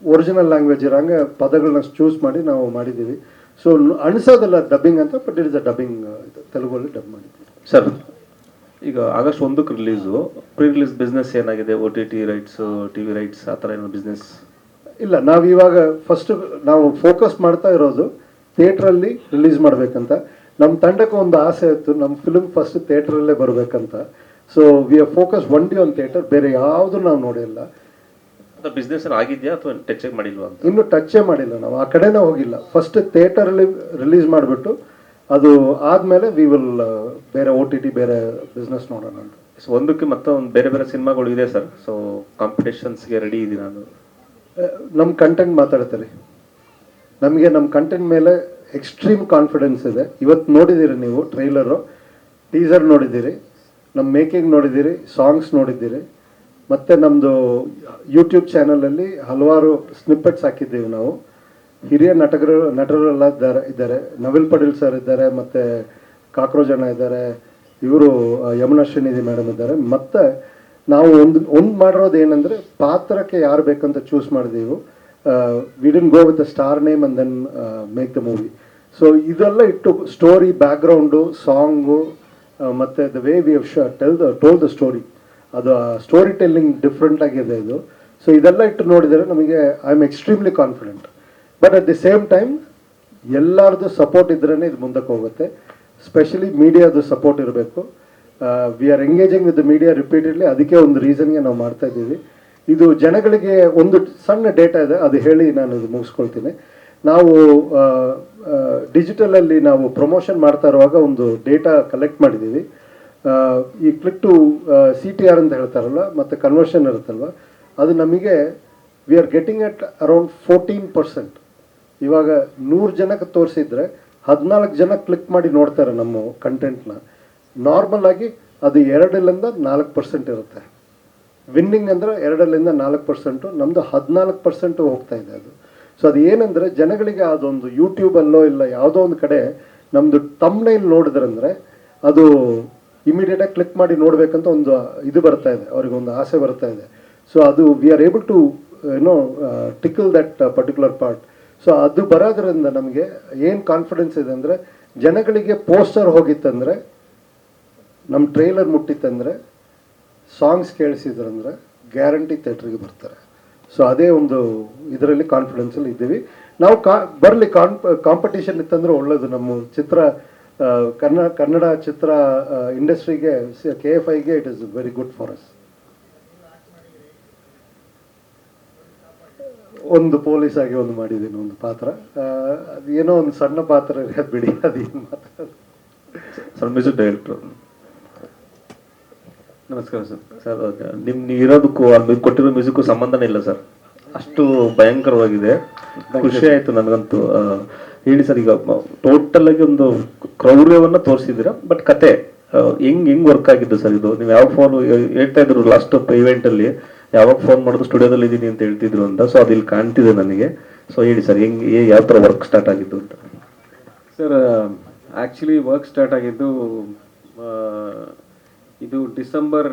Speaker 6: original language ಇರೋಂಗೆ ಪದಗಳನ್ನ ಚೂಸ್ ಮಾಡಿ ನಾವು ಮಾಡಿದ್ದೀವಿ. ಸೊ ಅನಿಸೋದಲ್ಲ ಡಬ್ಬಿಂಗ್ ಅಂತ, but it is a dubbing, ತೆಲುಗಲ್ಲಿ ಡಬ್ ಮಾಡಿದ್ದೀವಿ.
Speaker 8: ಸರ್, ಈಗ August 1ಕ್ಕೆ ರಿಲೀಸು, ಪ್ರೀ ರಿಲೀಸ್ ಬಿಸ್ನೆಸ್ ಏನಾಗಿದೆ? OTT ರೈಟ್ಸು, TV ರೈಟ್ಸ್, ಆ ಥರ ಏನೋ ಬಿಸ್ನೆಸ್
Speaker 6: ಇಲ್ಲ. ನಾವು ಇವಾಗ ಫಸ್ಟ್ ನಾವು ಫೋಕಸ್ ಮಾಡ್ತಾ ಇರೋದು ಥಿಯೇಟ್ರಲ್ಲಿ ರಿಲೀಸ್ ಮಾಡಬೇಕಂತ. ನಮ್ಮ ತಂಡಕ್ಕೆ ಒಂದು ಆಸೆ ಇತ್ತು, ನಮ್ಮ ಫಿಲ್ಮ್ ಫಸ್ಟ್ ಥಿಯೇಟ್ರಲ್ಲೇ ಬರಬೇಕಂತ. So we are focus only on theatre, ಬೇರೆ ಯಾವುದು ನಾವು ನೋಡಿಲ್ಲ.
Speaker 8: ಅದು ಬಿಸ್ನೆಸ್ ಆಗಿದೆಯಾ ಅಥವಾ ಟಚ್ ಮಾಡಿಲ್ವಾ ಅಂತ?
Speaker 6: ಇನ್ನೂ ಟಚ್ಚೇ ಮಾಡಿಲ್ಲ, ನಾವು ಆ ಕಡೆನೇ ಹೋಗಿಲ್ಲ. ಫಸ್ಟ್ ಥಿಯೇಟರಲ್ಲಿ ರಿಲೀಸ್ ಮಾಡಿಬಿಟ್ಟು ಅದು ಆದಮೇಲೆ ವಿ ವಿಲ್ ಬೇರೆ OTT ಬೇರೆ ಬಿಸ್ನೆಸ್ ನೋಡೋಣ ಅಂತ.
Speaker 8: ಸೊ ಒಂದಕ್ಕೆ ಮತ್ತೆ ಒಂದು ಬೇರೆ ಬೇರೆ ಸಿನಿಮಾಗಳು ಇದೆ ಸರ್. ಸೊ ಕಾಂಪಿಟೇಷನ್ಸ್ಗೆ ರೆಡಿ ಇದ್ದೀನಿ ನಾನು.
Speaker 6: ನಮ್ಮ ಕಂಟೆಂಟ್ ಮಾತಾಡ್ತಾರೆ, ನಮಗೆ ನಮ್ಮ ಕಂಟೆಂಟ್ ಮೇಲೆ ಎಕ್ಸ್ಟ್ರೀಮ್ ಕಾನ್ಫಿಡೆನ್ಸ್ ಇದೆ. ಇವತ್ತು ನೋಡಿದ್ದೀರಿ ನೀವು ಟ್ರೈಲರು, ಟೀಸರ್ ನೋಡಿದ್ದೀರಿ, ನಮ್ಮ ಮೇಕಿಂಗ್ ನೋಡಿದ್ದೀರಿ, ಸಾಂಗ್ಸ್ ನೋಡಿದ್ದೀರಿ, ಮತ್ತು ನಮ್ಮದು ಯೂಟ್ಯೂಬ್ ಚಾನಲಲ್ಲಿ ಹಲವಾರು ಸ್ನಿಪ್ಪೆಟ್ಸ್ ಹಾಕಿದ್ದೀವಿ ನಾವು. ಹಿರಿಯ ನಟರೆಲ್ಲ ಇದ್ದಾರೆ. ನವಿಲ್ ಪಟೇಲ್ ಸರ್ ಇದ್ದಾರೆ, ಮತ್ತು ಕಾಕ್ರೋಜ್ ಅಣ್ಣ ಇದ್ದಾರೆ, ಇವರು ಯಮುನಾ ಶ್ರೀನಿಧಿ ಮೇಡಮ್ ಇದ್ದಾರೆ. ಮತ್ತು ನಾವು ಒಂದು ಮಾಡಿರೋದು ಏನಂದರೆ, ಪಾತ್ರಕ್ಕೆ ಯಾರು ಬೇಕಂತ ಚೂಸ್ ಮಾಡಿದೀವಿ. We didn't go with the star name and then make the movie. So ಇದೆಲ್ಲ ಇಟ್ಟು ಸ್ಟೋರಿ, ಬ್ಯಾಕ್ಗ್ರೌಂಡು, ಸಾಂಗು, ಮತ್ತು the way we have told the story, ಅದು ಸ್ಟೋರಿ ಟೆಲ್ಲಿಂಗ್ ಡಿಫ್ರೆಂಟ್ ಆಗಿದೆ ಇದು. ಸೊ ಇದೆಲ್ಲ ಇಟ್ಟು ನೋಡಿದರೆ ನಮಗೆ I am extremely confident. But at the same time ಎಲ್ಲರದ್ದು ಸಪೋರ್ಟ್ ಇದ್ರೇ ಇದು ಮುಂದಕ್ಕೆ ಹೋಗುತ್ತೆ. ಸ್ಪೆಷಲಿ ಮೀಡಿಯಾದು ಸಪೋರ್ಟ್ ಇರಬೇಕು. We are engaging with the media repeatedly. ಅದಕ್ಕೆ ಒಂದು ರೀಸನ್ಗೆ ನಾವು ಮಾಡ್ತಾ ಇದ್ದೀವಿ. ಇದು ಜನಗಳಿಗೆ ಒಂದು ಸಣ್ಣ ಡೇಟಾ ಇದೆ, ಅದು ಹೇಳಿ ನಾನು ಇದು ಮುಗಿಸ್ಕೊಳ್ತೀನಿ. ನಾವು ಡಿಜಿಟಲಲ್ಲಿ ನಾವು ಪ್ರಮೋಷನ್ ಮಾಡ್ತಾ ಇರುವಾಗ ಒಂದು ಡೇಟಾ ಕಲೆಕ್ಟ್ ಮಾಡಿದ್ದೀವಿ. ಈ ಕ್ಲಿಕ್ ಟು CTR ಅಂತ ಹೇಳ್ತಾರಲ್ಲ, ಮತ್ತು ಕನ್ವರ್ಷನ್ ಇರುತ್ತಲ್ವ, ಅದು ನಮಗೆ we are getting at around 14%. ಇವಾಗ 100 ಜನಕ್ಕೆ ತೋರಿಸಿದ್ರೆ 14 ಜನ ಕ್ಲಿಕ್ ಮಾಡಿ ನೋಡ್ತಾರೆ ನಮ್ಮ ಕಂಟೆಂಟ್ನ. ನಾರ್ಮಲ್ ಆಗಿ ಅದು 2-4% ಇರುತ್ತೆ. ವಿನ್ನಿಂಗ್ ಅಂದರೆ 2-4%, ನಮ್ಮದು 14% ಹೋಗ್ತಾ ಇದೆ ಅದು. ಸೊ ಅದು ಏನಂದರೆ, ಜನಗಳಿಗೆ ಅದೊಂದು ಯೂಟ್ಯೂಬಲ್ಲೋ ಇಲ್ಲ ಯಾವುದೋ ಒಂದು ಕಡೆ ನಮ್ಮದು ತಮ್ನೈಲ್ ನೋಡಿದ್ರಂದರೆ ಅದು ಇಮಿಡಿಯೇಟಾಗಿ ಕ್ಲಿಕ್ ಮಾಡಿ ನೋಡಬೇಕಂತ ಒಂದು ಇದು ಬರ್ತಾ ಇದೆ, ಅವ್ರಿಗೊಂದು ಆಸೆ ಬರ್ತಾ ಇದೆ. ಸೊ ಅದು we are able to tickle that particular part. So ಅದು ಬರೋದ್ರಿಂದ ನಮಗೆ ಏನು ಕಾನ್ಫಿಡೆನ್ಸ್ ಇದೆ ಅಂದರೆ, ಜನಗಳಿಗೆ ಪೋಸ್ಟರ್ ಹೋಗಿತ್ತಂದರೆ, ನಮ್ಮ ಟ್ರೈಲರ್ ಮುಟ್ಟಿತ್ತಂದರೆ, ಸಾಂಗ್ಸ್ ಕೇಳಿಸಿದ್ರಂದ್ರೆ ಗ್ಯಾರಂಟಿ ಥಿಯೇಟ್ರಿಗೆ ಬರ್ತಾರೆ. ಸೊ ಅದೇ ಒಂದು ಇದರಲ್ಲಿ ಕಾನ್ಫಿಡೆನ್ಸಲ್ಲಿ ಇದ್ದೀವಿ ನಾವು. ಬರಲಿ ಕಾಂಪಿಟೇಷನ್ ಇತ್ತಂದ್ರೆ ಒಳ್ಳೇದು. ನಮ್ಮ ಚಿತ್ರ ಕನ್ನಡ ಚಿತ್ರ ಇಂಡಸ್ಟ್ರಿಗೆ, KFIಗೆ it is very good for us. ಒಂದು ಪೊಲೀಸ್ ಆಗಿ ಒಂದು ಮಾಡಿದ್ದೀನಿ ಒಂದು ಪಾತ್ರ, ಅದು ಏನೋ ಒಂದು ಸಣ್ಣ ಪಾತ್ರ ಇರೋದು ಬಿಡಿ, ಅದೇನು ಮಾತ್ರ.
Speaker 8: Sir music director. ನಮಸ್ಕಾರ ಸರ್. ಸರ್ ನೀವು ಇರೋದಕ್ಕೂ ಅಲ್ಲಿ ಕೊಟ್ಟಿರೋ ಮ್ಯೂಸಿಕ್ಕು ಸಂಬಂಧನೇ ಇಲ್ಲ ಸರ್, ಅಷ್ಟು ಭಯಂಕರವಾಗಿದೆ. ಖುಷಿ ಆಯಿತು ನನಗಂತೂ. ಹೇಳಿ ಸರ್, ಈಗ ಟೋಟಲ್ ಆಗಿ ಒಂದು ಕ್ರೌರ್ಯವನ್ನ ತೋರಿಸಿದ್ದೀರಾ, ಬಟ್ ಕತೆ ಹೆಂಗ್ ವರ್ಕ್ ಆಗಿದ್ದು ಸರ್ ಇದು? ನೀವು ಯಾವ ಫೋನ್ ಹೇಳ್ತಾ ಇದ್ರು ಲಾಸ್ಟ್ ಇವೆಂಟ್ ಅಲ್ಲಿ, ಯಾವಾಗ ಫೋನ್ ಮಾಡೋದು ಸ್ಟುಡಿಯೋದಲ್ಲಿ ಇದ್ದೀನಿ ಅಂತ ಹೇಳ್ತಿದ್ರು ಅಂತ. ಸೊ ಅದು ಇಲ್ಲಿ ಕಾಣ್ತಿದೆ ನನಗೆ. ಸೊ ಹೇಳಿ ಸರ್, ಯಾವ ಥರ ವರ್ಕ್ ಸ್ಟಾರ್ಟ್ ಆಗಿದ್ದು ಅಂತ.
Speaker 9: ಸರ್ ಆ್ಯಕ್ಚುಲಿ ವರ್ಕ್ ಸ್ಟಾರ್ಟ್ ಆಗಿದ್ದು ಇದು ಡಿಸೆಂಬರ್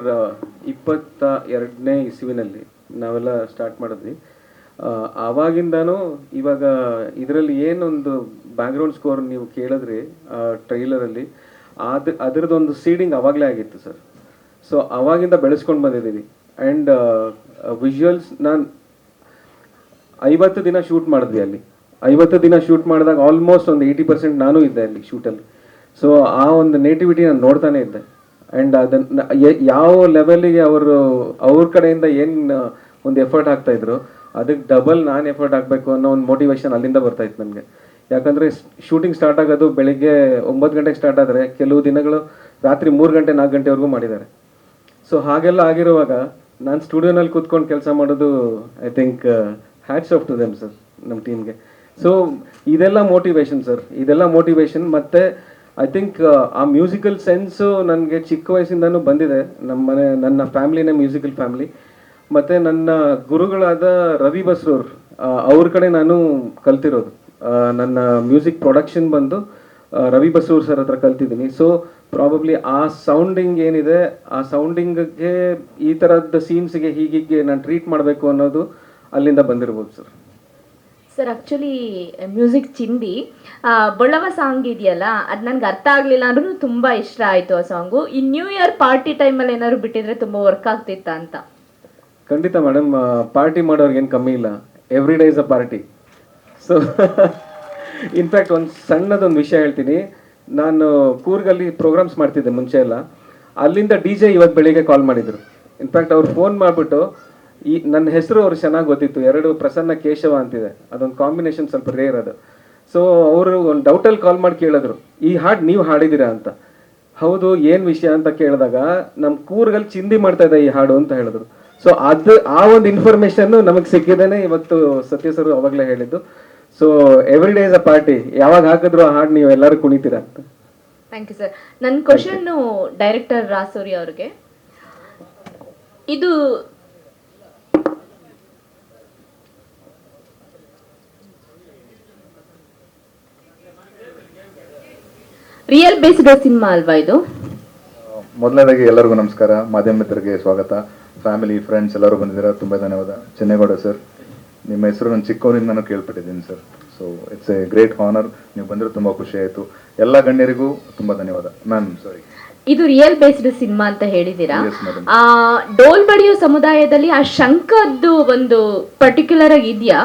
Speaker 9: 22ನೇ ಇಸ್ವಿನಲ್ಲಿ ನಾವೆಲ್ಲ ಸ್ಟಾರ್ಟ್ ಮಾಡಿದ್ವಿ. ಆವಾಗಿಂದನೂ ಇವಾಗ ಇದರಲ್ಲಿ ಏನೊಂದು ಬ್ಯಾಕ್ಗ್ರೌಂಡ್ ಸ್ಕೋರ್ ನೀವು ಕೇಳಿದ್ರಿ ಟ್ರೈಲರಲ್ಲಿ, ಅದರದ್ದೊಂದು ಸೀಡಿಂಗ್ ಆವಾಗಲೇ ಆಗಿತ್ತು ಸರ್. ಸೊ ಆವಾಗಿಂದ ಬೆಳೆಸ್ಕೊಂಡು ಬಂದಿದ್ದೀವಿ. ಆ್ಯಂಡ್ ವಿಜುವಲ್ಸ್ ನಾನು 50 ದಿನ ಶೂಟ್ ಮಾಡಿದ್ವಿ ಅಲ್ಲಿ. 50 ದಿನ ಶೂಟ್ ಮಾಡಿದಾಗ ಆಲ್ಮೋಸ್ಟ್ ಒಂದು 80% ನಾನು ಇದ್ದೆ ಅಲ್ಲಿ ಶೂಟಲ್ಲಿ. ಸೊ ಆ ಒಂದು ನೇಟಿವಿಟಿ ನಾನು ನೋಡ್ತಾನೆ ಇದ್ದೆ. ಆ್ಯಂಡ್ ಅದನ್ನು ಯಾವ ಲೆವೆಲಿಗೆ ಅವ್ರ ಕಡೆಯಿಂದ ಏನು ಒಂದು ಎಫರ್ಟ್ ಹಾಕ್ತಾಯಿದ್ರು, ಅದಕ್ಕೆ ಡಬಲ್ ನಾನು ಎಫರ್ಟ್ ಹಾಕಬೇಕು ಅನ್ನೋ ಒಂದು ಮೋಟಿವೇಶನ್ ಅಲ್ಲಿಂದ ಬರ್ತಾಯಿತ್ತು ನನಗೆ. ಯಾಕಂದರೆ ಶೂಟಿಂಗ್ ಸ್ಟಾರ್ಟ್ ಆಗೋದು ಬೆಳಿಗ್ಗೆ 9 ಗಂಟೆಗೆ ಸ್ಟಾರ್ಟ್ ಆದರೆ ಕೆಲವು ದಿನಗಳು ರಾತ್ರಿ 3 ಗಂಟೆ 4 ಗಂಟೆವರೆಗೂ ಮಾಡಿದ್ದಾರೆ. ಸೊ ಹಾಗೆಲ್ಲ ಆಗಿರುವಾಗ ನಾನು ಸ್ಟುಡಿಯೋನಲ್ಲಿ ಕೂತ್ಕೊಂಡು ಕೆಲಸ ಮಾಡೋದು, I think hats off to them sir, ನಮ್ಮ ಟೀಮ್ಗೆ. ಸೊ ಇದೆಲ್ಲ ಮೋಟಿವೇಶನ್ ಸರ್, ಇದೆಲ್ಲ ಮೋಟಿವೇಶನ್. ಮತ್ತು ಐ ಥಿಂಕ್ ಆ ಮ್ಯೂಸಿಕಲ್ ಸೆನ್ಸು ನನಗೆ ಚಿಕ್ಕ ವಯಸ್ಸಿಂದನೂ ಬಂದಿದೆ. ನನ್ನ ಫ್ಯಾಮ್ಲಿನೇ ಮ್ಯೂಸಿಕಲ್ ಫ್ಯಾಮ್ಲಿ. ಮತ್ತು ನನ್ನ ಗುರುಗಳಾದ ರವಿ ಬಸ್ರೂರ್, ಅವ್ರ ಕಡೆ ನಾನು ಕಲ್ತಿರೋದು. ನನ್ನ ಮ್ಯೂಸಿಕ್ ಪ್ರೊಡಕ್ಷನ್ ಬಂದು ರವಿ ಬಸ್ರೂರ್ ಸರ್ ಹತ್ರ ಕಲ್ತಿದ್ದೀನಿ. ಸೊ ಪ್ರಾಬಬ್ಲಿ ಆ ಸೌಂಡಿಂಗ್ ಏನಿದೆ, ಆ ಸೌಂಡಿಂಗ್ಗೆ ಈ ಥರದ ಸೀನ್ಸ್ಗೆ ಹೀಗೆ ನಾನು ಟ್ರೀಟ್ ಮಾಡಬೇಕು ಅನ್ನೋದು ಅಲ್ಲಿಂದ ಬಂದಿರ್ಬೋದು ಸರ್.
Speaker 10: ಸರ್ ಆ್ಯಕ್ಚುಲಿ ಮ್ಯೂಸಿಕ್ ಚಿಂದಿ ಬೊಳ್ಳವ ಸಾಂಗ್ ಇದೆಯಲ್ಲ, ಅದು ನನಗೆ ಅರ್ಥ ಆಗಲಿಲ್ಲ ಅಂದ್ರೂ ತುಂಬ ಇಷ್ಟ ಆಯಿತು ಆ ಸಾಂಗು. ಈ ನ್ಯೂ ಇಯರ್ ಪಾರ್ಟಿ ಟೈಮಲ್ಲಿ ಏನಾದ್ರು ಬಿಟ್ಟಿದ್ರೆ ತುಂಬ ವರ್ಕ್ ಆಗ್ತಿತ್ತ ಅಂತ.
Speaker 9: ಖಂಡಿತ ಮೇಡಮ್, ಪಾರ್ಟಿ ಮಾಡೋರ್ಗೇನು ಕಮ್ಮಿ ಇಲ್ಲ. Every day is a party. So in fact ಒಂದು ಸಣ್ಣದೊಂದು ವಿಷಯ ಹೇಳ್ತೀನಿ. ನಾನು ಕೂರ್ಗಲ್ಲಿ ಪ್ರೋಗ್ರಾಮ್ಸ್ ಮಾಡ್ತಿದ್ದೆ ಮುಂಚೆ ಎಲ್ಲ. ಅಲ್ಲಿಂದ DJ ಇವತ್ತು ಬೆಳಿಗ್ಗೆ ಕಾಲ್ ಮಾಡಿದರು. ಇನ್ಫ್ಯಾಕ್ಟ್ ಅವ್ರು ಫೋನ್ ಮಾಡಿಬಿಟ್ಟು, ನನ್ನ ಹೆಸರು ಅವ್ರಿಗೆ ಚೆನ್ನಾಗಿ ಗೊತ್ತಿತ್ತು, 2 ಪ್ರಸನ್ನ ಕೇಶವ ಅಂತಿದೆ, ಅದೊಂದು ಕಾಂಬಿನೇಷನ್ ಸ್ವಲ್ಪ ರೇರ್ ಅದು. ಸೊ ಅವರು ಒಂದು ಡೌಟಲ್ಲಿ ಕಾಲ್ ಮಾಡಿ ಕೇಳಿದ್ರು, ಈ ಹಾಡು ನೀವು ಹಾಡಿದ್ದೀರಾ ಅಂತ. ಹೌದು, ಏನು ವಿಷಯ ಅಂತ ಕೇಳಿದಾಗ, ನಮ್ಮ ಕೂರ್ಗಲ್ಲಿ ಚಿಂದಿ ಮಾಡ್ತಾ ಇದೆ ಈ ಹಾಡು ಅಂತ ಹೇಳಿದ್ರು. ಸೊ ಆ ಒಂದು ಇನ್ಫಾರ್ಮೇಶನ್ನು ನಮಗೆ ಸಿಕ್ಕಿದ್ದೇನೆ ಇವತ್ತು ಸತ್ಯ ಸರ್ ಅವಾಗಲೇ ಹೇಳಿದ್ದು. So every day is a party, ಯಾವಾಗ ಹಾಕಿದ್ರು ಆ ಹಾಡು ನೀವು ಎಲ್ಲರೂ ಕುಣಿತೀರಾ ಅಂತ.
Speaker 10: Thank you sir. ನನ್ನ ಕ್ವಶನ್ನು ಡೈರೆಕ್ಟರ್ ರಾಸೂರಿ ಅವ್ರಿಗೆ. ಇದು ರಿಯಲ್ ಬೇಸ್ಡ್ ಸಿನಿಮಾ ಅಲ್ವಾ ಇದು?
Speaker 11: ಮೊದಲನೇದಾಗಿ ಎಲ್ಲರಿಗೂ ನಮಸ್ಕಾರ, ಮಾಧ್ಯಮ ಮಿತ್ರರಿಗೆ ಸ್ವಾಗತ. ಫ್ಯಾಮಿಲಿ ಫ್ರೆಂಡ್ಸ್ ಎಲ್ಲರೂ ಬಂದಿದ್ದೀರಾ, ತುಂಬ ಧನ್ಯವಾದ. ಚೆನ್ನೇಗೌಡ ಸರ್, ನಿಮ್ಮ ಹೆಸರು ನಾನು ಚಿಕ್ಕವರಿಂದ ನಾನು ಕೇಳ್ಪಟ್ಟಿದ್ದೀನಿ sir. So it's a great honour. ನೀವು ಬಂದಿರೋ ತುಂಬ ಖುಷಿ ಆಯಿತು. ಎಲ್ಲ ಗಣ್ಯರಿಗೂ ತುಂಬ ಧನ್ಯವಾದ. ಮ್ಯಾಮ್ ಸಾರಿ,
Speaker 10: ಇದು ರಿಯಲ್ ಬೇಸ್ಡ್ ಸಿನಿಮಾ ಅಂತ ಹೇಳಿದ್ದೀರಾ.
Speaker 11: Yes, madam.
Speaker 10: ಡೋಲ್ ಬಡಿಯೋ ಸಮುದಾಯದಲ್ಲಿ ಆ ಶಂಕದ್ದು ಒಂದು ಪರ್ಟಿಕ್ಯುಲರ್ ಆಗಿ ಇದೆಯಾ?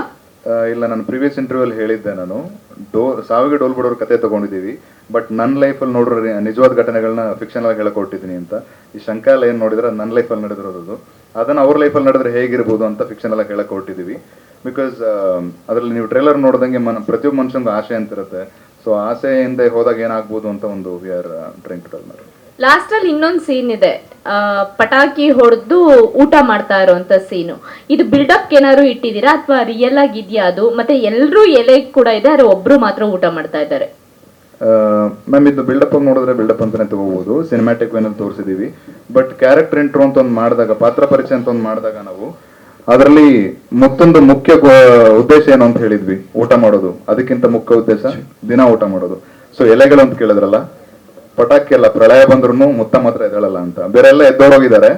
Speaker 11: ಇಲ್ಲ, ನಾನು ಪ್ರೀವಿಯಸ್ ಇಂಟರ್ವ್ಯೂಲ್ಲಿ ಹೇಳಿದ್ದೆ, ನಾನು ಸಾವಿಗೆ ಡೋಲ್ ಬಿಡೋರು ಕತೆ ತೊಗೊಂಡಿದ್ದೀವಿ, ಬಟ್ ನನ್ನ ಲೈಫಲ್ಲಿ ನೋಡ್ರೆ ನಿಜವಾದ ಘಟನೆಗಳನ್ನ ಫಿಕ್ಷನ್ ಆಗಿ ಹೇಳಕ್ ಹೊರಟಿದ್ದೀನಿ ಅಂತ. ಈ ಶಂಕ ಎಲ್ಲ ಏನು ನೋಡಿದ್ರೆ ನನ್ನ ಲೈಫಲ್ಲಿ ನಡೆದಿರೋದು, ಅದನ್ನು ಅವ್ರ ಲೈಫಲ್ಲಿ ನಡೆದ್ರೆ ಹೇಗಿರ್ಬೋದು ಅಂತ ಫಿಕ್ಷನ್ ಎಲ್ಲ ಹೇಳಕ್ ಹೊರಟಿದ್ದೀವಿ. ಬಿಕಾಸ್ ಅದರಲ್ಲಿ ನೀವು ಟ್ರೇಲರ್ ನೋಡಿದಂಗೆ ಪ್ರತಿಯೊಬ್ಬ ಮನುಷ್ಯನಿಗೂ ಆಸೆ ಅಂತಿರುತ್ತೆ. ಸೊ ಆಸೆಯಿಂದ ಹೋದಾಗ ಏನಾಗ್ಬೋದು ಅಂತ ಒಂದು we are trying to tell ಮಾಡಿ.
Speaker 10: ಲಾಸ್ಟ್ ಅಲ್ಲಿ ಇನ್ನೊಂದು ಸೀನ್ ಇದೆ, ಪಟಾಕಿ ಹೊಡೆದು ಊಟ ಮಾಡ್ತಾ ಇರೋಂಥ ಸೀನು. ಇದು ಬಿಲ್ಡಪ್ ಏನಾದ್ರು ಇಟ್ಟಿದ್ದೀರಾ ಅಥವಾ ರಿಯಲ್ ಆಗಿ ಇದೆಯಾ ಅದು? ಮತ್ತೆ ಎಲ್ಲರೂ ಎಲೆ ಕೂಡ ಇದೆ, ಆದರೆ ಒಬ್ರು ಮಾತ್ರ ಊಟ ಮಾಡ್ತಾ ಇದ್ದಾರೆ.
Speaker 11: ಮ್ಯಾಮ್, ಇದು ಬಿಲ್ಡಪ್ ನೋಡಿದ್ರೆ ಬಿಲ್ಡಪ್ ಅಂತಾನೆ ತಗೋಬಹುದು, ಸಿನಿಮ್ಯಾಟಿಕ್ ವೇನಲ್ಲಿ ತೋರಿಸಿದೀವಿ. ಬಟ್ ಕ್ಯಾರೆಕ್ಟರ್ ಇಂಟ್ರೋ ಅಂತ ಒಂದು ಮಾಡಿದಾಗ, ಪಾತ್ರ ಪರಿಚಯ ಅಂತ ಒಂದು ಮಾಡಿದಾಗ, ನಾವು ಅದರಲ್ಲಿ ಮತ್ತೊಂದು ಮುಖ್ಯ ಉದ್ದೇಶ ಏನು ಅಂತ ಹೇಳಿದ್ವಿ, ಊಟ ಮಾಡೋದು. ಅದಕ್ಕಿಂತ ಮುಖ್ಯ ಉದ್ದೇಶ ದಿನ ಊಟ ಮಾಡೋದು. ಸೊ ಎಲೆಗಳು ಅಂತ ಕೇಳಿದ್ರಲ್ಲ, ಪಟಾಕಿ ಎಲ್ಲ ಪ್ರಳಯ ಬಂದ್ರು ಮುತ್ತ ಮಾತ್ರ ಎದ್ದೇಳಲ್ಲ ಅಂತ. ಬೇರೆ ಎಲ್ಲ ಎದ್ದೋರೋಗಿದ್ದಾರೆ,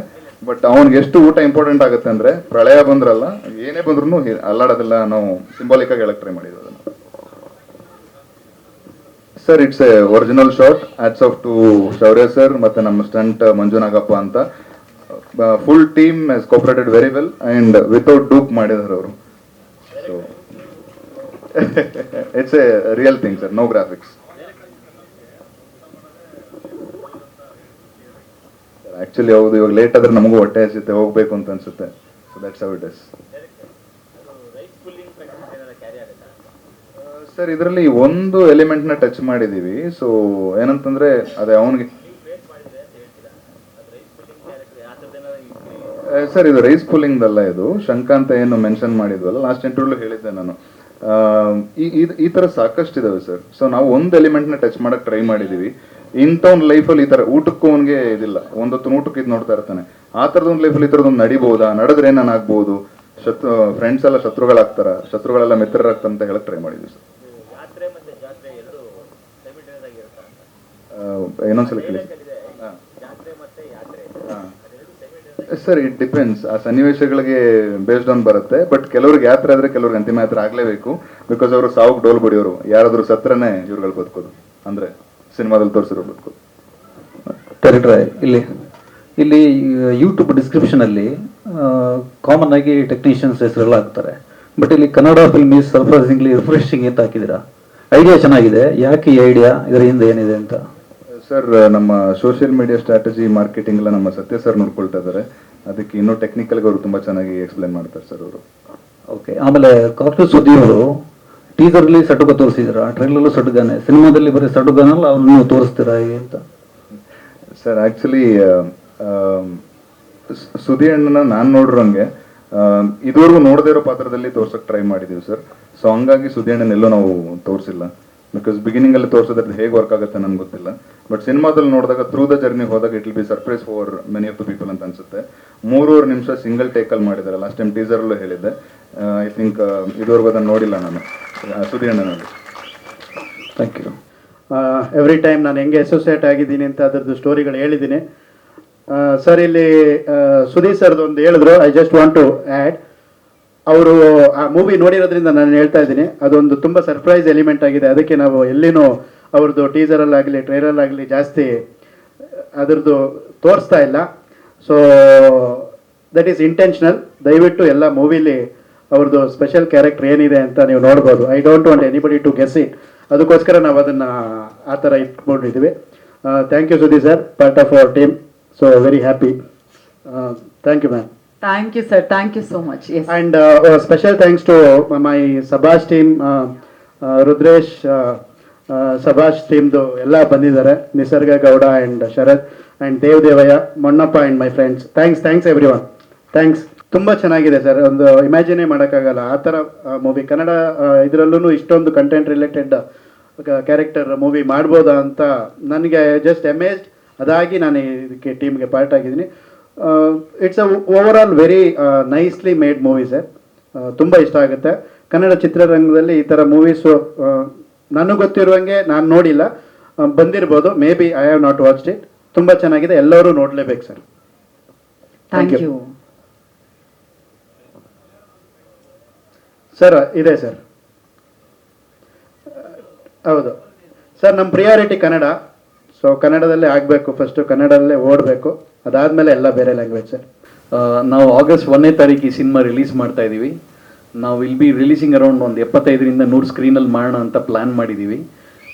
Speaker 11: ಬಟ್ ಅವ್ನಿಗೆ ಎಷ್ಟು ಊಟ ಇಂಪಾರ್ಟೆಂಟ್ ಆಗುತ್ತೆ ಅಂದ್ರೆ, ಪ್ರಳಯ ಬಂದ್ರಲ್ಲ ಏನೇ ಬಂದ್ರು ಅಲ್ಲಾಡೋದಿಲ್ಲ. ನಾವು ಸಿಂಬಾಲಿಕ್ ಆಗಿ ಹೇಳಕ್ ಟ್ರೈ ಮಾಡಿದ್ವಿ ಅದನ್ನು. Sir, it's a original shot. Hats off to Shaurya sir ಮತ್ತೆ ನಮ್ಮ ಸ್ಟಂಟ್ ಮಂಜುನಾಗಪ್ಪ ಅಂತ. Full team has cooperated very well and without dupe ಮಾಡಿದ್ದಾರೆ ಅವರು. So it's a real thing sir, no graphics. Actually ಹೌದು, ಇವಾಗ ಲೇಟ್ ಆದ್ರೆ ನಮಗೂ ಹೊಟ್ಟೆ ಹಸಿತ್ತೆ, ಹೋಗ್ಬೇಕು ಅಂತ ಅನ್ಸುತ್ತೆ. So that's how it is. Sir ಇದರಲ್ಲಿ ಒಂದು ಎಲಿಮೆಂಟ್ ನ ಟಚ್ ಮಾಡಿದೀವಿ. ಸೊ ಏನಂತಂದ್ರೆ ಅದೇ ಅವನಿಗೆ ಸರ್ ಇದು ರೈಸ್ ಪುಲ್ಲಿಂಗ್ ಅಲ್ಲ, ಇದು ಶಂಕ ಅಂತ ಏನು ಮೆನ್ಷನ್ ಮಾಡಿದ್ವಲ್ಲ ಲಾಸ್ಟ್ ಇಂಟರ್ವ್ಯೂ ಹೇಳಿದ್ದೆ ನಾನು. ಈ ತರ ಸಾಕಷ್ಟು ಇದಾವೆ ಸರ್. ಸೊ ನಾವು ಒಂದು ಎಲಿಮೆಂಟ್ ನ ಟಚ್ ಮಾಡಕ್ ಟ್ರೈ ಮಾಡಿದೀವಿ. ಇಂಥವ್ನ ಲೈಫಲ್ಲಿ ಈ ತರ ಊಟಕ್ಕೂ ಅವನಿಗೆ ಇದಿಲ್ಲ, ಒಂದೊತ್ತು ಊಟಕ್ಕೆ ಇದು ನೋಡ್ತಾ ಇರ್ತಾನೆ. ಆ ತರದೊಂದು ಲೈಫಲ್ಲಿ ಈ ತರದೊಂದು ನಡಿಬಹುದಾ, ನಡೆದ್ರೆ ಏನಾಗ್ಬಹುದು, ಫ್ರೆಂಡ್ಸ್ ಎಲ್ಲ ಶತ್ರುಗಳಾಗ್ತಾರ, ಶತ್ರುಗಳೆಲ್ಲ ಮಿತ್ರರಾಗ್ತಾರ ಅಂತ ಹೇಳಕ್ ಟ್ರೈ ಮಾಡಿದ್ವಿ ಸರ್. ಇನ್ನೊಂದ್ಸಲ ಕೇಳಿ ಸರ್. ಇಟ್ ಡಿಪೆಂಡ್ಸ್, ಆ ಸನ್ನಿವೇಶಗಳಿಗೆ ಬೇಸ್ಡ್ ಆನ್ ಬರುತ್ತೆ. ಬಟ್ ಕೆಲವ್ರಿಗೆ ಯಾತ್ರೆ ಆದ್ರೆ ಕೆಲವ್ರಿಗೆ ಅಂತಿಮ ಯಾತ್ರೆ ಆಗ್ಲೇಬೇಕು. ಬಿಕಾಸ್ ಅವರು ಸಾವು ಡೋಲ್ ಬಡಿಯೋರು, ಯಾರಾದ್ರೂ ಸತ್ರನೇ ಇವ್ರುಗಳು ಬದುಕೋದು, ಅಂದ್ರೆ ಸಿನಿಮಾದಲ್ಲಿ ತೋರಿಸಿರೋ ಬದುಕೋದು.
Speaker 12: ಡೈರೆಕ್ಟ್ರೆ, ಇಲ್ಲಿ ಯೂಟ್ಯೂಬ್ ಡಿಸ್ಕ್ರಿಪ್ಷನಲ್ಲಿ ಕಾಮನ್ ಆಗಿ ಟೆಕ್ನಿಷಿಯನ್ಸ್ ಹೆಸರೆಲ್ಲ ಹಾಕ್ತಾರೆ. ಬಟ್ ಇಲ್ಲಿ Kannada film is surprisingly refreshing ಅಂತ ಹಾಕಿದ್ದೀರಾ. ಐಡಿಯಾ ಚೆನ್ನಾಗಿದೆ, ಯಾಕೆ ಈ ಐಡಿಯಾ, ಇದರ ಹಿಂದೆ ಏನಿದೆ ಅಂತ?
Speaker 11: ಸರ್ ನಮ್ಮ ಸೋಷಿಯಲ್ ಮೀಡಿಯಾ ಸ್ಟ್ರಾಟಜಿ ಮಾರ್ಕೆಟಿಂಗ್ ಎಲ್ಲ ನಮ್ಮ ಸತ್ಯ ಸರ್ ನೋಡ್ಕೊಳ್ತಾ ಇದ್ದಾರೆ. ಅದಕ್ಕೆ ಇನ್ನೂ ಟೆಕ್ನಿಕಲ್ಗೆ ಅವರು ತುಂಬಾ ಚೆನ್ನಾಗಿ ಎಕ್ಸ್ಪ್ಲೇನ್ ಮಾಡ್ತಾರೆ ಸರ್ ಅವರು.
Speaker 12: ಓಕೆ. ಆಮೇಲೆ ಕಾರ್ಟೂನ್ ಸುದ್ದಿ ಅವರು ಟೀಸರ್ಲಿ ಸಡುಗ ತೋರಿಸಿದ್ದೀರಾ, ಟ್ರೈಲರ್ಲು ಸಡುಗಾನೆ, ಸಿನಿಮಾದಲ್ಲಿ ಬರೀ ಸಡುಗಾನಲ್ಲ ಅವ್ರು ನೀವು ತೋರಿಸ್ತೀರಾ ಹೇಗೆ ಅಂತ?
Speaker 11: ಸರ್ ಆಕ್ಚುಲಿ ಸುದಿ ಅಣ್ಣನ ನಾನು ನೋಡಿರೋಂಗೆ ಇದುವರೆಗೂ ನೋಡದೇ ಇರೋ ಪಾತ್ರದಲ್ಲಿ ತೋರ್ಸಕ್ ಟ್ರೈ ಮಾಡಿದೀವಿ ಸರ್. ಸೊ ಹಂಗಾಗಿ ಸುದಿ ಅಣ್ಣನೆಲ್ಲೋ ನಾವು ತೋರಿಸಿಲ್ಲ. ಬಿಕಾಸ್ ಬಿಗಿನಿಂಗ್ ಅಲ್ಲಿ ತೋರಿಸೋದ್ರಲ್ಲಿ ಹೇಗೆ ವರ್ಕ್ ಆಗುತ್ತೆ ನನ್ಗೆ ಗೊತ್ತಿಲ್ಲ. ಬಟ್ ಸಿನಿಮಾದಲ್ಲಿ ನೋಡಿದಾಗ ಥ್ರೂ ದ ಜರ್ನಿ ಹೋದಾಗ it will be surprise for many of the people ಅಂತ ಅನ್ಸುತ್ತೆ. 3.5 ನಿಮಿಷ ಸಿಂಗಲ್ ಟೇಕಲ್ಲಿ ಮಾಡಿದ್ದಾರೆ. ಲಾಸ್ಟ್ ಟೈಮ್ ಟೀಸರಲ್ಲೂ ಹೇಳಿದ್ದೆ. ಐ ಥಿಂಕ್ ಇದುವರೆಗೂ ಅದನ್ನು ನೋಡಿಲ್ಲ ನಾನು ಸುದಿ ಅಣ್ಣನಲ್ಲಿ.
Speaker 12: Thank you.
Speaker 6: ಎವ್ರಿ ಟೈಮ್ ನಾನು ಹೆಂಗೆ ಅಸೋಸಿಯೇಟ್ ಆಗಿದ್ದೀನಿ ಅಂತ ಅದರದ್ದು ಸ್ಟೋರಿಗಳು ಹೇಳಿದ್ದೀನಿ ಸರ್. ಇಲ್ಲಿ ಸುದೀಪ್ ಸರ್ದು ಒಂದು ಹೇಳಿದ್ರು, I just want to add. ಅವರು ಆ ಮೂವಿ ನೋಡಿರೋದ್ರಿಂದ ನಾನು ಹೇಳ್ತಾ ಇದ್ದೀನಿ, ಅದೊಂದು ತುಂಬ ಸರ್ಪ್ರೈಸ್ ಎಲಿಮೆಂಟ್ ಆಗಿದೆ. ಅದಕ್ಕೆ ನಾವು ಎಲ್ಲಿನೂ ಅವ್ರದ್ದು ಟೀಸರಲ್ಲಾಗಲಿ ಟ್ರೈಲರ್ಲಾಗಲಿ ಜಾಸ್ತಿ ಅದರದ್ದು ತೋರಿಸ್ತಾ ಇಲ್ಲ. So that is intentional. ದಯವಿಟ್ಟು ಎಲ್ಲ ಮೂವಿಲಿ ಅವ್ರದ್ದು ಸ್ಪೆಷಲ್ ಕ್ಯಾರೆಕ್ಟರ್ ಏನಿದೆ ಅಂತ ನೀವು ನೋಡ್ಬೋದು. I don't want anybody to guess it. ಅದಕ್ಕೋಸ್ಕರ ನಾವು ಅದನ್ನು ಆ ಥರ ಇಟ್ಕೊಂಡಿದ್ದೀವಿ. Thank you Sudeep sir, part of our team. So very happy. Thank you ma'am.
Speaker 4: Thank you, sir. Thank you so much. Yes.
Speaker 6: And special thanks to my Sabash team, Rudresh, Sabash team do ella bandidare, Nisarga Gowda and Sharad and Dev Devaya, Monnappa and my friends. Thanks everyone. Thanks. ತುಂಬಾ ಚೆನ್ನಾಗಿದೆ ಸರ್. ಒಂದು ಇಮ್ಯಾಜಿನೇ ಮಾಡೋಕ್ಕಾಗಲ್ಲ ಆ ಥರ ಮೂವಿ. ಕನ್ನಡ ಇದರಲ್ಲೂ ಇಷ್ಟೊಂದು ಕಂಟೆಂಟ್ ರಿಲೇಟೆಡ್ ಕ್ಯಾರೆಕ್ಟರ್ ಮೂವಿ ಮಾಡ್ಬೋದಾ ಅಂತ ನನಗೆ ಜಸ್ಟ್ ಅಮೇಜ್ಡ್. ಅದಾಗಿ ನಾನು ಇದಕ್ಕೆ ಟೀಮ್ಗೆ ಪಾರ್ಟ್ ಆಗಿದ್ದೀನಿ. It's a over all very nicely made movie sir. ತುಂಬ ಇಷ್ಟ ಆಗುತ್ತೆ. ಕನ್ನಡ ಚಿತ್ರರಂಗದಲ್ಲಿ ಈ ಥರ ಮೂವೀಸು ನನಗೆ ಗೊತ್ತಿರುವಂಗೆ ನಾನು ನೋಡಿಲ್ಲ, ಬಂದಿರ್ಬೋದು. Maybe I have not watched it. ತುಂಬ ಚೆನ್ನಾಗಿದೆ, ಎಲ್ಲರೂ ನೋಡಲೇಬೇಕು ಸರ್.
Speaker 4: Thank you.
Speaker 6: ಸರ್ ಇದೆ ಸರ್. ಹೌದು ಸರ್, ನಮ್ಮ ಪ್ರಿಯಾರಿಟಿ ಕನ್ನಡ. ಸೊ ಕನ್ನಡದಲ್ಲೇ ಆಗಬೇಕು, ಫಸ್ಟು ಕನ್ನಡದಲ್ಲೇ ಓಡಬೇಕು, ಅದಾದಮೇಲೆ ಎಲ್ಲ ಬೇರೆ ಲ್ಯಾಂಗ್ವೇಜ್ ಸರ್.
Speaker 12: ನಾವು ಆಗಸ್ಟ್ 1ನೇ ತಾರೀಕು ಈ ಸಿನಿಮಾ ರಿಲೀಸ್ ಮಾಡ್ತಾ ಇದ್ದೀವಿ. ನಾವು ವಿಲ್ ಬಿ ರಿಲೀಸಿಂಗ್ ಅರೌಂಡ್ ಒಂದು 75ರಿಂದ 100 ಸ್ಕ್ರೀನಲ್ಲಿ ಮಾಡೋಣ ಅಂತ ಪ್ಲ್ಯಾನ್ ಮಾಡಿದ್ದೀವಿ.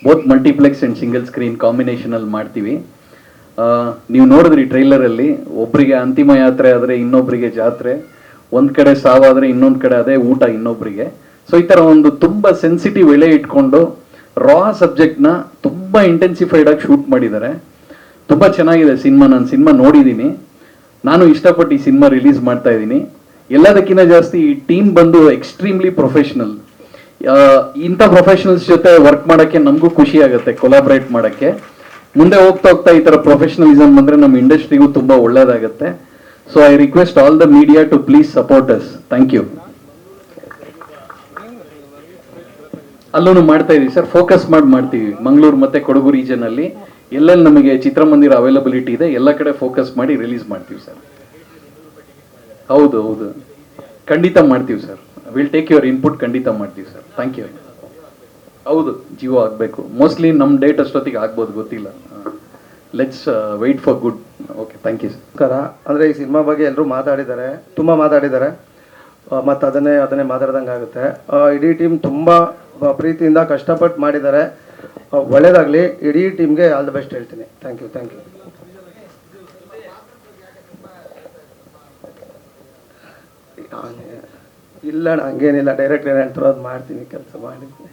Speaker 12: Both multiplex and single screen ಕಾಂಬಿನೇಷನಲ್ಲಿ ಮಾಡ್ತೀವಿ. ನೀವು ನೋಡಿದ್ರಿ ಟ್ರೈಲರಲ್ಲಿ, ಒಬ್ಬರಿಗೆ ಅಂತಿಮ ಯಾತ್ರೆ ಆದರೆ ಇನ್ನೊಬ್ಬರಿಗೆ ಜಾತ್ರೆ, ಒಂದು ಕಡೆ ಸಾವಾದರೆ ಇನ್ನೊಂದು ಕಡೆ ಅದೇ ಊಟ ಇನ್ನೊಬ್ಬರಿಗೆ. ಸೊ ಈ ಥರ ಒಂದು ತುಂಬ ಸೆನ್ಸಿಟಿವ್ ಎಳೆ ಇಟ್ಕೊಂಡು ರಾ ಸಬ್ಜೆಕ್ಟ್ನ ತುಂಬ ಇಂಟೆನ್ಸಿಫೈಡ್ ಆಗಿ ಶೂಟ್ ಮಾಡಿದ್ದಾರೆ. ತುಂಬ ಚೆನ್ನಾಗಿದೆ ಸಿನಿಮಾ. ನಾನು ಸಿನಿಮಾ ನೋಡಿದ್ದೀನಿ, ನಾನು ಇಷ್ಟಪಟ್ಟು ಈ ಸಿನಿಮಾ ರಿಲೀಸ್ ಮಾಡ್ತಾ ಇದ್ದೀನಿ. ಎಲ್ಲದಕ್ಕಿಂತ ಜಾಸ್ತಿ ಈ ಟೀಮ್ ಬಂದು ಎಕ್ಸ್ಟ್ರೀಮ್ಲಿ ಪ್ರೊಫೆಷ್ನಲ್. ಇಂಥ ಪ್ರೊಫೆಷನಲ್ಸ್ ಜೊತೆ ವರ್ಕ್ ಮಾಡೋಕ್ಕೆ ನಮಗೂ ಖುಷಿ ಆಗುತ್ತೆ, ಕೊಲಾಬ್ರೇಟ್ ಮಾಡೋಕ್ಕೆ. ಮುಂದೆ ಹೋಗ್ತಾ ಹೋಗ್ತಾ ಈ ಥರ ಪ್ರೊಫೆಷನಲಿಸಮ್ ಬಂದರೆ ನಮ್ಮ ಇಂಡಸ್ಟ್ರಿಗೂ ತುಂಬ ಒಳ್ಳೆಯದಾಗುತ್ತೆ. So I request all the media to please support us. Thank you. ಅಲ್ಲೂ ಮಾಡ್ತಾ ಇದೀವಿ ಸರ್, ಫೋಕಸ್ ಮಾಡ್ತೀವಿ. ಮಂಗಳೂರು ಮತ್ತು ಕೊಡಗು ರೀಜನಲ್ಲಿ ಎಲ್ಲೆಲ್ಲಿ ನಮಗೆ ಚಿತ್ರಮಂದಿರ ಅವೈಲಬಿಲಿಟಿ ಇದೆ ಎಲ್ಲ ಕಡೆ ಫೋಕಸ್ ಮಾಡಿ ರಿಲೀಸ್ ಮಾಡ್ತೀವಿ ಸರ್. ಹೌದು, ಖಂಡಿತ ಮಾಡ್ತೀವಿ sir. Will take your input, ಖಂಡಿತ ಮಾಡ್ತೀವಿ ಸರ್. Thank you. ಹೌದು, ಜಿಯೋ ಆಗಬೇಕು. ಮೋಸ್ಟ್ಲಿ ನಮ್ಮ ಡೇಟ್ ಅಷ್ಟೊತ್ತಿಗೆ ಆಗ್ಬೋದು, ಗೊತ್ತಿಲ್ಲ. Let's wait for good. Okay, thank you sir.
Speaker 6: ನಮಸ್ಕಾರ. ಅಂದರೆ ಈ ಸಿನಿಮಾ ಬಗ್ಗೆ ಎಲ್ಲರೂ ಮಾತಾಡಿದ್ದಾರೆ, ತುಂಬ ಮಾತಾಡಿದ್ದಾರೆ, ಮತ್ತು ಅದನ್ನೇ ಮಾತಾಡ್ದಂಗೆ ಆಗುತ್ತೆ. ಇಡೀ ಟೀಮ್ ತುಂಬ ಪ್ರೀತಿಯಿಂದ ಕಷ್ಟಪಟ್ಟು ಮಾಡಿದ್ದಾರೆ. ಒಳ್ಳೆಯದಾಗಲಿ. ಇಡೀ ಟೀಮ್ಗೆ ಆಲ್ ದ ಬೆಸ್ಟ್ ಹೇಳ್ತೀನಿ. Thank you. ಇಲ್ಲ ಅಣ್ಣ, ಹಂಗೇನಿಲ್ಲ. ಡೈರೆಕ್ಟ್ ಏನು ಹೇಳ್ತಾರೋ ಅದು ಮಾಡ್ತೀನಿ, ಕೆಲಸ ಮಾಡಿದ್ದೀನಿ.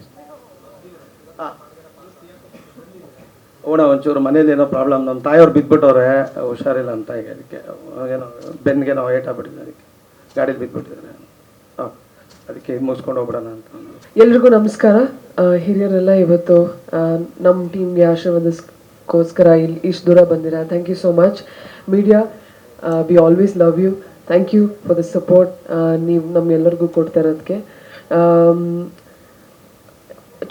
Speaker 6: ಓಣ ಒಂಚೂರು ಮನೇಲಿ ಏನೋ ಪ್ರಾಬ್ಲಮ್, ನಮ್ಮ ತಾಯಿಯವ್ರು ಬಿದ್ದುಬಿಟ್ಟವ್ರೆ, ಹುಷಾರಿಲ್ಲ ಅಂತ. ಈಗ ಅದಕ್ಕೆ ಏನೋ ಬೆನ್ನಿಗೆ ನಾವು ಏಟಾಗ್ಬಿಟ್ಟಿದೆ, ಅದಕ್ಕೆ ಗಾಡೀಲಿ ಬಿದ್ದುಬಿಟ್ಟಿದ್ದಾರೆ. ಅದಕ್ಕೆ ಮುಗಿಸ್ಕೊಂಡು ಹೋಗ್ಬಿಡೋಣ ಅಂತ.
Speaker 13: ಎಲ್ರಿಗೂ ನಮಸ್ಕಾರ. ಹಿರಿಯರೆಲ್ಲ ಇವತ್ತು ನಮ್ಮ ಟೀಮ್ಗೆ ಆಶೀರ್ವಾದಕ್ಕೋಸ್ಕರ ಇಲ್ಲಿ ಇಷ್ಟು ದೂರ ಬಂದಿರ. Thank you so much. Media, we always love you. Thank you for the support ನೀವು ನಮ್ಗೆಲ್ಲರಿಗೂ ಕೊಡ್ತಾ ಇರೋದಕ್ಕೆ.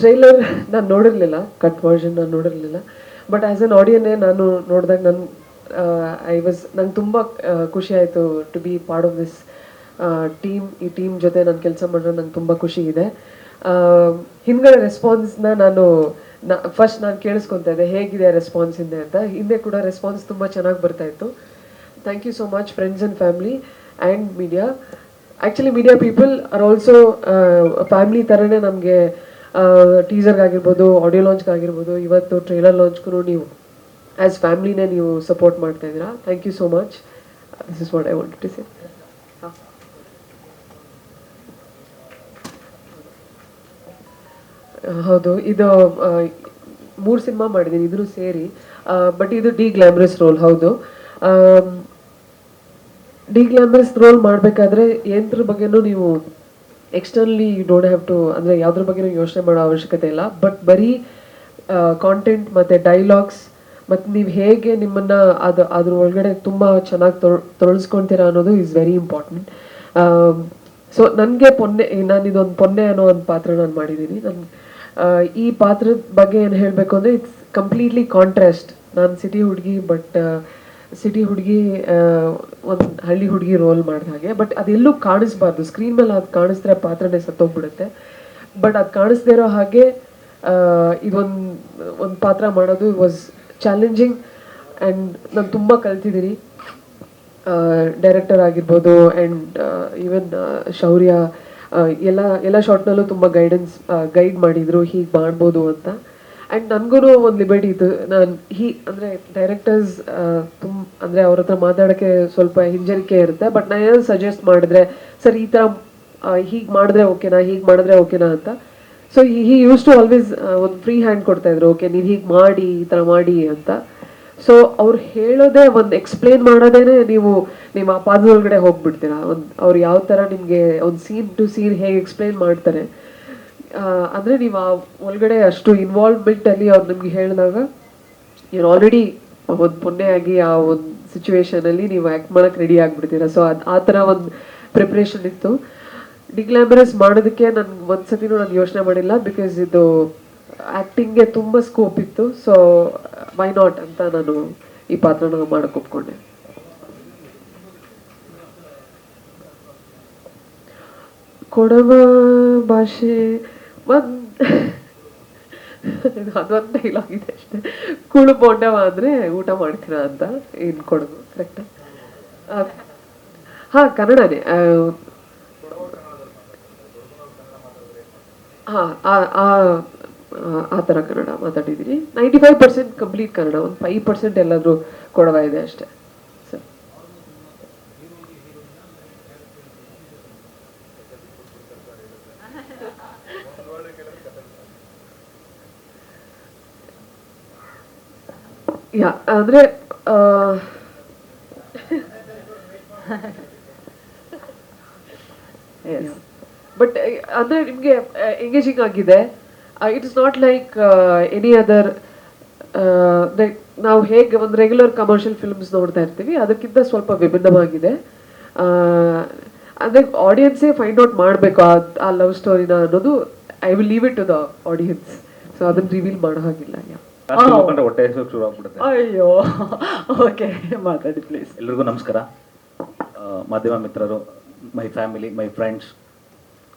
Speaker 13: ಟ್ರೈಲರ್ ನಾನು ನೋಡಿರಲಿಲ್ಲ, ಕಟ್ ವರ್ಷನ್ ನಾನು ನೋಡಿರಲಿಲ್ಲ. ಬಟ್ ಆ್ಯಸ್ ಅನ್ ಆಡಿಯನ್ನೇ ನಾನು ನೋಡಿದಾಗ ನಂಗೆ ತುಂಬ ಖುಷಿ ಆಯಿತು to be part of this team. ಈ ಟೀಮ್ ಜೊತೆ ನಾನು ಕೆಲಸ ಮಾಡಿದ್ರೆ ನಂಗೆ ತುಂಬ ಖುಷಿ ಇದೆ. ಹಿಂದ್ಗಡೆ ರೆಸ್ಪಾನ್ಸ್ನ ಫಸ್ಟ್ ನಾನು ಕೇಳಿಸ್ಕೊತಾ ಇದ್ದೆ ಹೇಗಿದೆ ರೆಸ್ಪಾನ್ಸ್ ಹಿಂದೆ ಅಂತ. ಹಿಂದೆ ಕೂಡ ರೆಸ್ಪಾನ್ಸ್ ತುಂಬ ಚೆನ್ನಾಗಿ ಬರ್ತಾಯಿತ್ತು. Thank you so much friends and family and media. Actually media people are also family ಥರನೇ ನಮಗೆ ಟೀಸರ್ಗಾಗಿರ್ಬೋದು, ಆಡಿಯೋ ಲಾಂಚ್ಗಾಗಿರ್ಬೋದು, ಇವತ್ತು ಟ್ರೈಲರ್ ಲಾಂಚ್ಗೂ ನೀವು ಆ್ಯಸ್ ಫ್ಯಾಮಿಲಿನೇ ನೀವು ಸಪೋರ್ಟ್ ಮಾಡ್ತಾ ಇದ್ದೀರಾ. Thank you so much. This is what I wanted to say. ಹೌದು, ಇದು 3 ಸಿನಿಮಾ ಮಾಡಿದ್ದೀನಿ ಇದ್ರೂ ಸೇರಿ. ಬಟ್ ಇದು ಡಿ ಗ್ಲಾಮರಸ್ ರೋಲ್. ಹೌದು, ಡಿ ಗ್ಲಾಮರಸ್ ರೋಲ್ ಮಾಡಬೇಕಾದ್ರೆ ಏನದ್ರ ಬಗ್ಗೆನೂ ನೀವು externally you don't have to, ಅಂದರೆ ಯಾವುದ್ರ ಬಗ್ಗೆನೂ ಯೋಚನೆ ಮಾಡೋ ಅವಶ್ಯಕತೆ ಇಲ್ಲ. ಬಟ್ ಬರೀ ಕಾಂಟೆಂಟ್ ಮತ್ತು ಡೈಲಾಗ್ಸ್ ಮತ್ತು ನೀವು ಹೇಗೆ ನಿಮ್ಮನ್ನು ಅದ್ರ ಒಳಗಡೆ ತುಂಬ ಚೆನ್ನಾಗಿ ತೊಳಸ್ಕೊಳ್ತೀರಾ ಅನ್ನೋದು ಈಸ್ ವೆರಿ ಇಂಪಾರ್ಟೆಂಟ್. ಸೊ ನನಗೆ ನಾನು ಇದೊಂದು ಪೊನ್ನೆ ಅನ್ನೋ ಒಂದು ಪಾತ್ರ ನಾನು ಮಾಡಿದ್ದೀನಿ. ಈ ಪಾತ್ರದ ಬಗ್ಗೆ ಏನು ಹೇಳಬೇಕು ಅಂದರೆ ಇಟ್ಸ್ ಕಂಪ್ಲೀಟ್ಲಿ ಕಾಂಟ್ರಾಸ್ಟ್. ನಾನು ಸಿಟಿ ಹುಡುಗಿ, ಬಟ್ ಸಿಟಿ ಹುಡುಗಿ ಒಂದು ಹಳ್ಳಿ ಹುಡುಗಿ ರೋಲ್ ಮಾಡಿದ ಹಾಗೆ. ಬಟ್ ಅದೆಲ್ಲೂ ಕಾಣಿಸ್ಬಾರ್ದು. ಸ್ಕ್ರೀನ್ ಮೇಲೆ ಅದು ಕಾಣಿಸಿದ್ರೆ ಪಾತ್ರನೇ ಸತ್ತೋಗ್ಬಿಡುತ್ತೆ. ಬಟ್ ಅದು ಕಾಣಿಸ್ದೇ ಇರೋ ಹಾಗೆ ಇದೊಂದು ಪಾತ್ರ ಮಾಡೋದು ವಾಸ್ ಚಾಲೆಂಜಿಂಗ್. ಆ್ಯಂಡ್ ನಾನು ತುಂಬ ಕಲ್ತಿದ್ದೀನಿ. ಡೈರೆಕ್ಟರ್ ಆಗಿರ್ಬೋದು ಆ್ಯಂಡ್ ಈವನ್ ಶೌರ್ಯ ಎಲ್ಲ ಶಾರ್ಟ್ನಲ್ಲೂ ತುಂಬ ಗೈಡ್ ಮಾಡಿದರು ಹೀಗೆ ಮಾಡ್ಬೋದು ಅಂತ. ಆ್ಯಂಡ್ ನನಗೂ ಒಂದು ಲಿಬರ್ಟಿ ಇತ್ತು. ನಾನು ಅಂದರೆ ಡೈರೆಕ್ಟರ್ಸ್ ಅಂದರೆ ಅವ್ರ ಹತ್ರ ಮಾತಾಡೋಕ್ಕೆ ಸ್ವಲ್ಪ ಹಿಂಜರಿಕೆ ಇರುತ್ತೆ. ಬಟ್ ನಾನು ಏನಾದ್ರು ಸಜೆಸ್ಟ್ ಮಾಡಿದ್ರೆ, ಸರ್ ಈ ಥರ ಹೀಗೆ ಮಾಡಿದ್ರೆ ಓಕೆನಾ, ಹೀಗೆ ಮಾಡಿದ್ರೆ ಓಕೆನಾ ಅಂತ. So he used to always ಒಂದು ಫ್ರೀ ಹ್ಯಾಂಡ್ ಕೊಡ್ತಾಯಿದ್ರು. ಓಕೆ, ನೀವು ಹೀಗೆ ಮಾಡಿ, ಈ ಥರ ಮಾಡಿ ಅಂತ. ಸೊ ಅವ್ರು ಹೇಳೋದೇ ಒಂದು ಎಕ್ಸ್ಪ್ಲೇನ್ ಮಾಡೋದೇನೆ ನೀವು ಆ ಪಾತ್ರದ ಒಳಗಡೆ ಹೋಗ್ಬಿಡ್ತೀರಾ. ಅವ್ರು ಯಾವ ಥರ ನಿಮಗೆ ಒಂದು ಸೀನ್ ಟು ಸೀನ್ ಹೇಗೆ ಎಕ್ಸ್ಪ್ಲೇನ್ ಮಾಡ್ತಾರೆ ಅಂದರೆ ನೀವು ಆ ಒಳಗಡೆ ಅಷ್ಟು ಇನ್ವಾಲ್ವ್ಮೆಂಟಲ್ಲಿ ಅವ್ರು ನಿಮ್ಗೆ ಹೇಳಿದಾಗ ನೀವು ಆಲ್ರೆಡಿ ಒಂದು ಪುಣ್ಯಾಗಿ ಆ ಒಂದು ಸಿಚುವೇಶನಲ್ಲಿ ನೀವು ಆ್ಯಕ್ಟ್ ಮಾಡೋಕ್ಕೆ ರೆಡಿ ಆಗಿಬಿಡ್ತೀರಾ. ಸೊ ಆ ಥರ ಒಂದು ಪ್ರಿಪ್ರೇಷನ್ ಇತ್ತು. ಡಿಗ್ಲಾಮರಸ್ ಮಾಡೋದಕ್ಕೆ ನನಗೆ ಒಂದ್ಸತಿನೂ ನಾನು ಯೋಚನೆ ಮಾಡಿಲ್ಲ. ಬಿಕಾಸ್ ಇದು ಆ್ಯಕ್ಟಿಂಗ್ಗೆ ತುಂಬ ಸ್ಕೋಪ್ ಇತ್ತು. ಸೊ ವೈ ನಾಟ್ ಅಂತ ನಾನು ಈ ಪಾತ್ರನ ಮಾಡೋಕ್ಕೆ ಒಪ್ಕೊಂಡೆ. ಕೊಡವ ಭಾಷೆ ಅದೊಂದು ಡೈಲಾಗ್ ಇದೆ ಅಷ್ಟೇ. ಕುಳು ಬೋಂಡವ ಅಂದರೆ ಊಟ ಮಾಡ್ತೀರಾ ಅಂತ. ಇನ್ನು ಕೊಡಗು ಕರೆಕ್ಟಾ? ಹಾಂ, ಕನ್ನಡನೇ. ಹಾಂ, ಆ ಥರ ಕನ್ನಡ ಮಾತಾಡಿದ್ದೀನಿ. 95% ಕಂಪ್ಲೀಟ್ ಕನ್ನಡ. ಒಂದು 5% ಎಲ್ಲಾದರೂ ಕೊಡವ ಇದೆ ಅಷ್ಟೇ. ಸರ್, ಯಾ ಅಂದರೆ ಬಟ್ ಅಂದರೆ ನಿಮಗೆ ಎಂಗೇಜಿಂಗ್ ಆಗಿದೆ. It is not like any other. ನಾವು ಹೇಗೆ ಒಂದು ರೆಗ್ಯುಲರ್ ಕಮರ್ಷಿಯಲ್ ಫಿಲ್ಮ್ಸ್ ನೋಡ್ತಾ ಇರ್ತೀವಿ ಅದಕ್ಕಿಂತ ಸ್ವಲ್ಪ ವಿಭಿನ್ನವಾಗಿದೆ. ಅಂದರೆ ಆಡಿಯನ್ಸೇ ಫೈಂಡ್ ಔಟ್ ಮಾಡಬೇಕು ಆ ಲವ್ ಸ್ಟೋರಿನ ಅನ್ನೋದು. I will leave it to the audience. So ಅದನ್ನು ರಿವೀಲ್ ಮಾಡೋ ಹಾಗಿಲ್ಲ.
Speaker 7: ಹೊಟ್ಟೆ ಶುರು ಆಗ್ಬಿಡುತ್ತೆ.
Speaker 4: ಅಯ್ಯೋ, ಓಕೆ, ಮಾತಾಡಿ ಪ್ಲೀಸ್.
Speaker 7: ಎಲ್ರಿಗೂ ನಮಸ್ಕಾರ. ಮಾಧ್ಯಮ ಮಿತ್ರರು, ಮೈ ಫ್ಯಾಮಿಲಿ, ಮೈ ಫ್ರೆಂಡ್ಸ್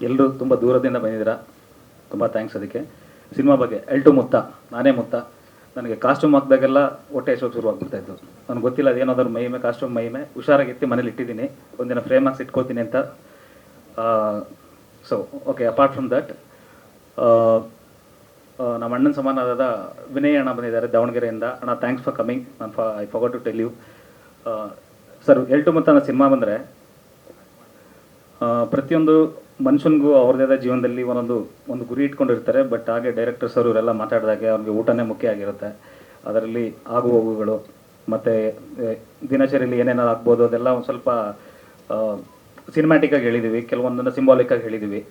Speaker 7: ಎಲ್ಲರೂ ತುಂಬ ದೂರದಿಂದ ಬಂದಿದ್ದೀರಾ. ತುಂಬ ಥ್ಯಾಂಕ್ಸ್ ಅದಕ್ಕೆ. ಸಿನಿಮಾ ಬಗ್ಗೆ ಎಲ್ಟು ಮುತ್ತ, ನಾನೇ ಮುತ್ತ.
Speaker 14: ನನಗೆ ಕಾಸ್ಟ್ಯೂಮ್ ಹಾಕಿದಾಗೆಲ್ಲ ಹೊಟ್ಟೆ ಎಷ್ಟೋ ಶುರುವಾಗ್ಬಿಡ್ತಾಯಿತ್ತು. ನನಗೆ ಗೊತ್ತಿಲ್ಲ ಅದೇನಾದ್ರು ಮೈಮೆ ಕಾಸ್ಟ್ಯೂಮ್ ಮೈಮೆ ಹುಷಾರಾಗಿ ಎತ್ತಿ ಮನೇಲಿ ಇಟ್ಟಿದ್ದೀನಿ, ಒಂದಿನ ಫ್ರೇಮ್ ಹಾಕ್ಸಿ ಇಟ್ಕೋತೀನಿ ಅಂತ. So okay, apart from that ನಮ್ಮ ಅಣ್ಣನ ಸಮಾನವಾದ ವಿನಯ್ ಅಣ್ಣ ಬಂದಿದ್ದಾರೆ ದಾವಣಗೆರೆಯಿಂದ. ಅಣ್ಣ thanks for coming. I forgot to tell you sir, ಎಲ್ಟು ಮತ್ತು ಅನ್ನೋ ಸಿನಿಮಾ ಬಂದರೆ ಪ್ರತಿಯೊಂದು ಮನುಷ್ಯನಿಗೂ ಅವ್ರದ್ದೇ ಆದ ಜೀವನದಲ್ಲಿ ಒಂದು ಗುರಿ ಇಟ್ಕೊಂಡಿರ್ತಾರೆ. ಬಟ್ ಹಾಗೆ ಡೈರೆಕ್ಟರ್ಸ್ ಅವರು ಇವರೆಲ್ಲ ಮಾತಾಡಿದಾಗೆ ಅವ್ರಿಗೆ ಊಟನೇ ಮುಖ್ಯ ಆಗಿರುತ್ತೆ. ಅದರಲ್ಲಿ ಆಗು ಹೋಗುಗಳು ಮತ್ತು ದಿನಚರಿಯಲ್ಲಿ ಏನೇನಾದ್ರು ಆಗ್ಬೋದು ಅದೆಲ್ಲ ಒಂದು ಸ್ವಲ್ಪ ಸಿನಿಮ್ಯಾಟಿಕ್ಕಾಗಿ ಹೇಳಿದ್ದೀವಿ, ಕೆಲವೊಂದನ್ನು ಸಿಂಬಾಲಿಕ್ಕಾಗಿ ಹೇಳಿದ್ದೀವಿ.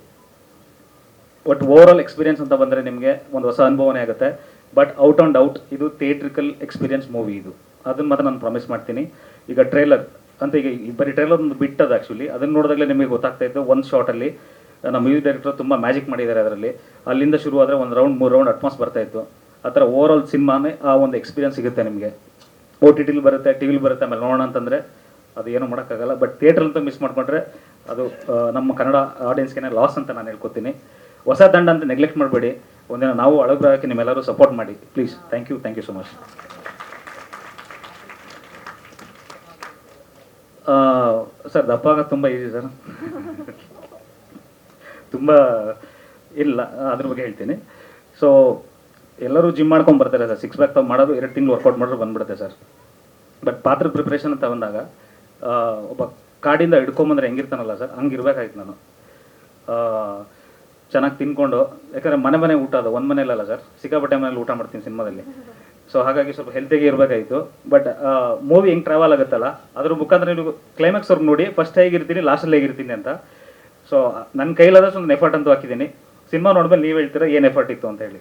Speaker 14: ಬಟ್ ಓವರ್ ಆಲ್ ಎಕ್ಸ್ಪೀರಿಯನ್ಸ್ ಅಂತ ಬಂದರೆ ನಿಮಗೆ ಒಂದು ಹೊಸ ಅನುಭವನೇ ಆಗುತ್ತೆ. ಬಟ್ ಔಟ್ ಆ್ಯಂಡ್ ಔಟ್ ಇದು ಥಿಯೇಟ್ರಿಕಲ್ ಎಕ್ಸ್ಪೀರಿಯನ್ಸ್ ಮೂವಿ ಇದು, ಅದನ್ನು ಮಾತ್ರ ನಾನು ಪ್ರಾಮಿಸ್ ಮಾಡ್ತೀನಿ. ಈಗ ಟ್ರೈಲರ್ ಅಂತ ಈಗ ಬರೀ ಟ್ರೈಲರ್ ಒಂದು ಬಿಟ್ಟದು ಆ್ಯಕ್ಚುಲಿ, ಅದನ್ನು ನೋಡಿದಾಗಲೇ ನಿಮಗೆ ಗೊತ್ತಾಗ್ತಾ ಇತ್ತು. ಒಂದು ಶಾರ್ಟಲ್ಲಿ ನಮ್ಮ ಮ್ಯೂಸಿಕ್ ಡೈರೆಕ್ಟರ್ ತುಂಬ ಮ್ಯಾಜಿಕ್ ಮಾಡಿದ್ದಾರೆ ಅದರಲ್ಲಿ. ಅಲ್ಲಿಂದ ಶುರು ಆದರೆ 1 ರೌಂಡ್ 3 ರೌಂಡ್ ಅಟ್ಮಾಸ್ ಬರ್ತಾಯಿತ್ತು. ಆ ಥರ ಓವರ್ ಆಲ್ ಸಿನಿಮಾನೇ ಆ ಒಂದು ಎಕ್ಸ್ಪೀರಿಯನ್ಸ್ ಸಿಗುತ್ತೆ ನಿಮಗೆ. OTTಲಿ ಬರುತ್ತೆ, ಟಿವಿಲಿ ಬರುತ್ತೆ, ಆಮೇಲೆ ನೋಡೋಣ ಅಂತಂದರೆ ಅದು ಏನೂ ಮಾಡೋಕ್ಕಾಗಲ್ಲ. ಬಟ್ ಥಿಯೇಟ್ರಲ್ಲಂತೂ ಮಿಸ್ ಮಾಡಿಕೊಂಡ್ರೆ ಅದು ನಮ್ಮ ಕನ್ನಡ ಆಡಿಯನ್ಸ್ಗೆ ಲಾಸ್ ಅಂತ ನಾನು ಹೇಳ್ಕೊತೀನಿ. ಹೊಸ ತಂಡ ಅಂತ ನೆಗ್ಲೆಕ್ಟ್ ಮಾಡಬೇಡಿ. ಒಂದಿನ ನಾವು ಅಳಗ್ರಾಗಕ್ಕೆ ನಿಮ್ಮೆಲ್ಲರೂ ಸಪೋರ್ಟ್ ಮಾಡಿ please. Thank you so much. Sir, ದಪ್ಪ ಆಗೋದು ತುಂಬ ಈಸಿ ಸರ್, ತುಂಬ ಇಲ್ಲ, ಅದ್ರ ಬಗ್ಗೆ ಹೇಳ್ತೀನಿ. ಸೊ ಎಲ್ಲರೂ ಜಿಮ್ ಮಾಡ್ಕೊಂಡು ಬರ್ತಾರೆ ಸರ್, 6 ಪ್ಯಾಕ್ ಮಾಡೋದು 2 ತಿಂಗಳು ವರ್ಕೌಟ್ ಮಾಡಿದ್ರೆ ಬಂದ್ಬಿಡುತ್ತೆ ಸರ್. ಬಟ್ ಪಾತ್ರ ಪ್ರಿಪ್ರೇಷನ್ ಅಂತ ಬಂದಾಗ ಒಬ್ಬ ಕಾಡಿಂದ ಹಿಡ್ಕೊಂಬಂದ್ರೆ ಹೆಂಗಿರ್ತಾನಲ್ಲ ಸರ್, ಹಂಗಿರ್ಬೇಕಾಯ್ತು ನಾನು. ಚೆನ್ನಾಗಿ ತಿನ್ಕೊಂಡು, ಯಾಕಂದರೆ ಮನೆ ಊಟ ಅದು, ಒಂದು ಮನೆಯಲ್ಲ ಸರ್, ಸಿಕ್ಕಾಪಟ್ಟೆ ಮನೇಲಿ ಊಟ ಮಾಡ್ತೀನಿ ಸಿನಿಮಾದಲ್ಲಿ. ಸೊ ಹಾಗಾಗಿ ಸ್ವಲ್ಪ ಹೆಲ್ತಿಗೆ ಇರಬೇಕಾಯಿತು. ಬಟ್ ಮೂವಿ ಹೆಂಗೆ ಟ್ರಾವೆಲ್ ಆಗುತ್ತಲ್ಲ ಅದ್ರ ಮುಖಾಂತರ ನೀವು ಕ್ಲೈಮ್ಯಾಕ್ಸ್ವರೆಗೆ ನೋಡಿ, ಫಸ್ಟ್ ಹೇಗಿರ್ತೀನಿ ಲಾಸ್ಟಲ್ಲಿ ಹೇಗಿರ್ತೀನಿ ಅಂತ. ಸೊ ನನ್ನ ಕೈಲಾದಷ್ಟು ಒಂದು ಎಫರ್ಟ್ ಅಂತೂ ಹಾಕಿದ್ದೀನಿ. ಸಿನಿಮಾ ನೋಡಿದ್ಮೇಲೆ ನೀವು ಹೇಳ್ತೀರಾ ಏನು ಎಫರ್ಟ್ ಇತ್ತು ಅಂತ ಹೇಳಿ.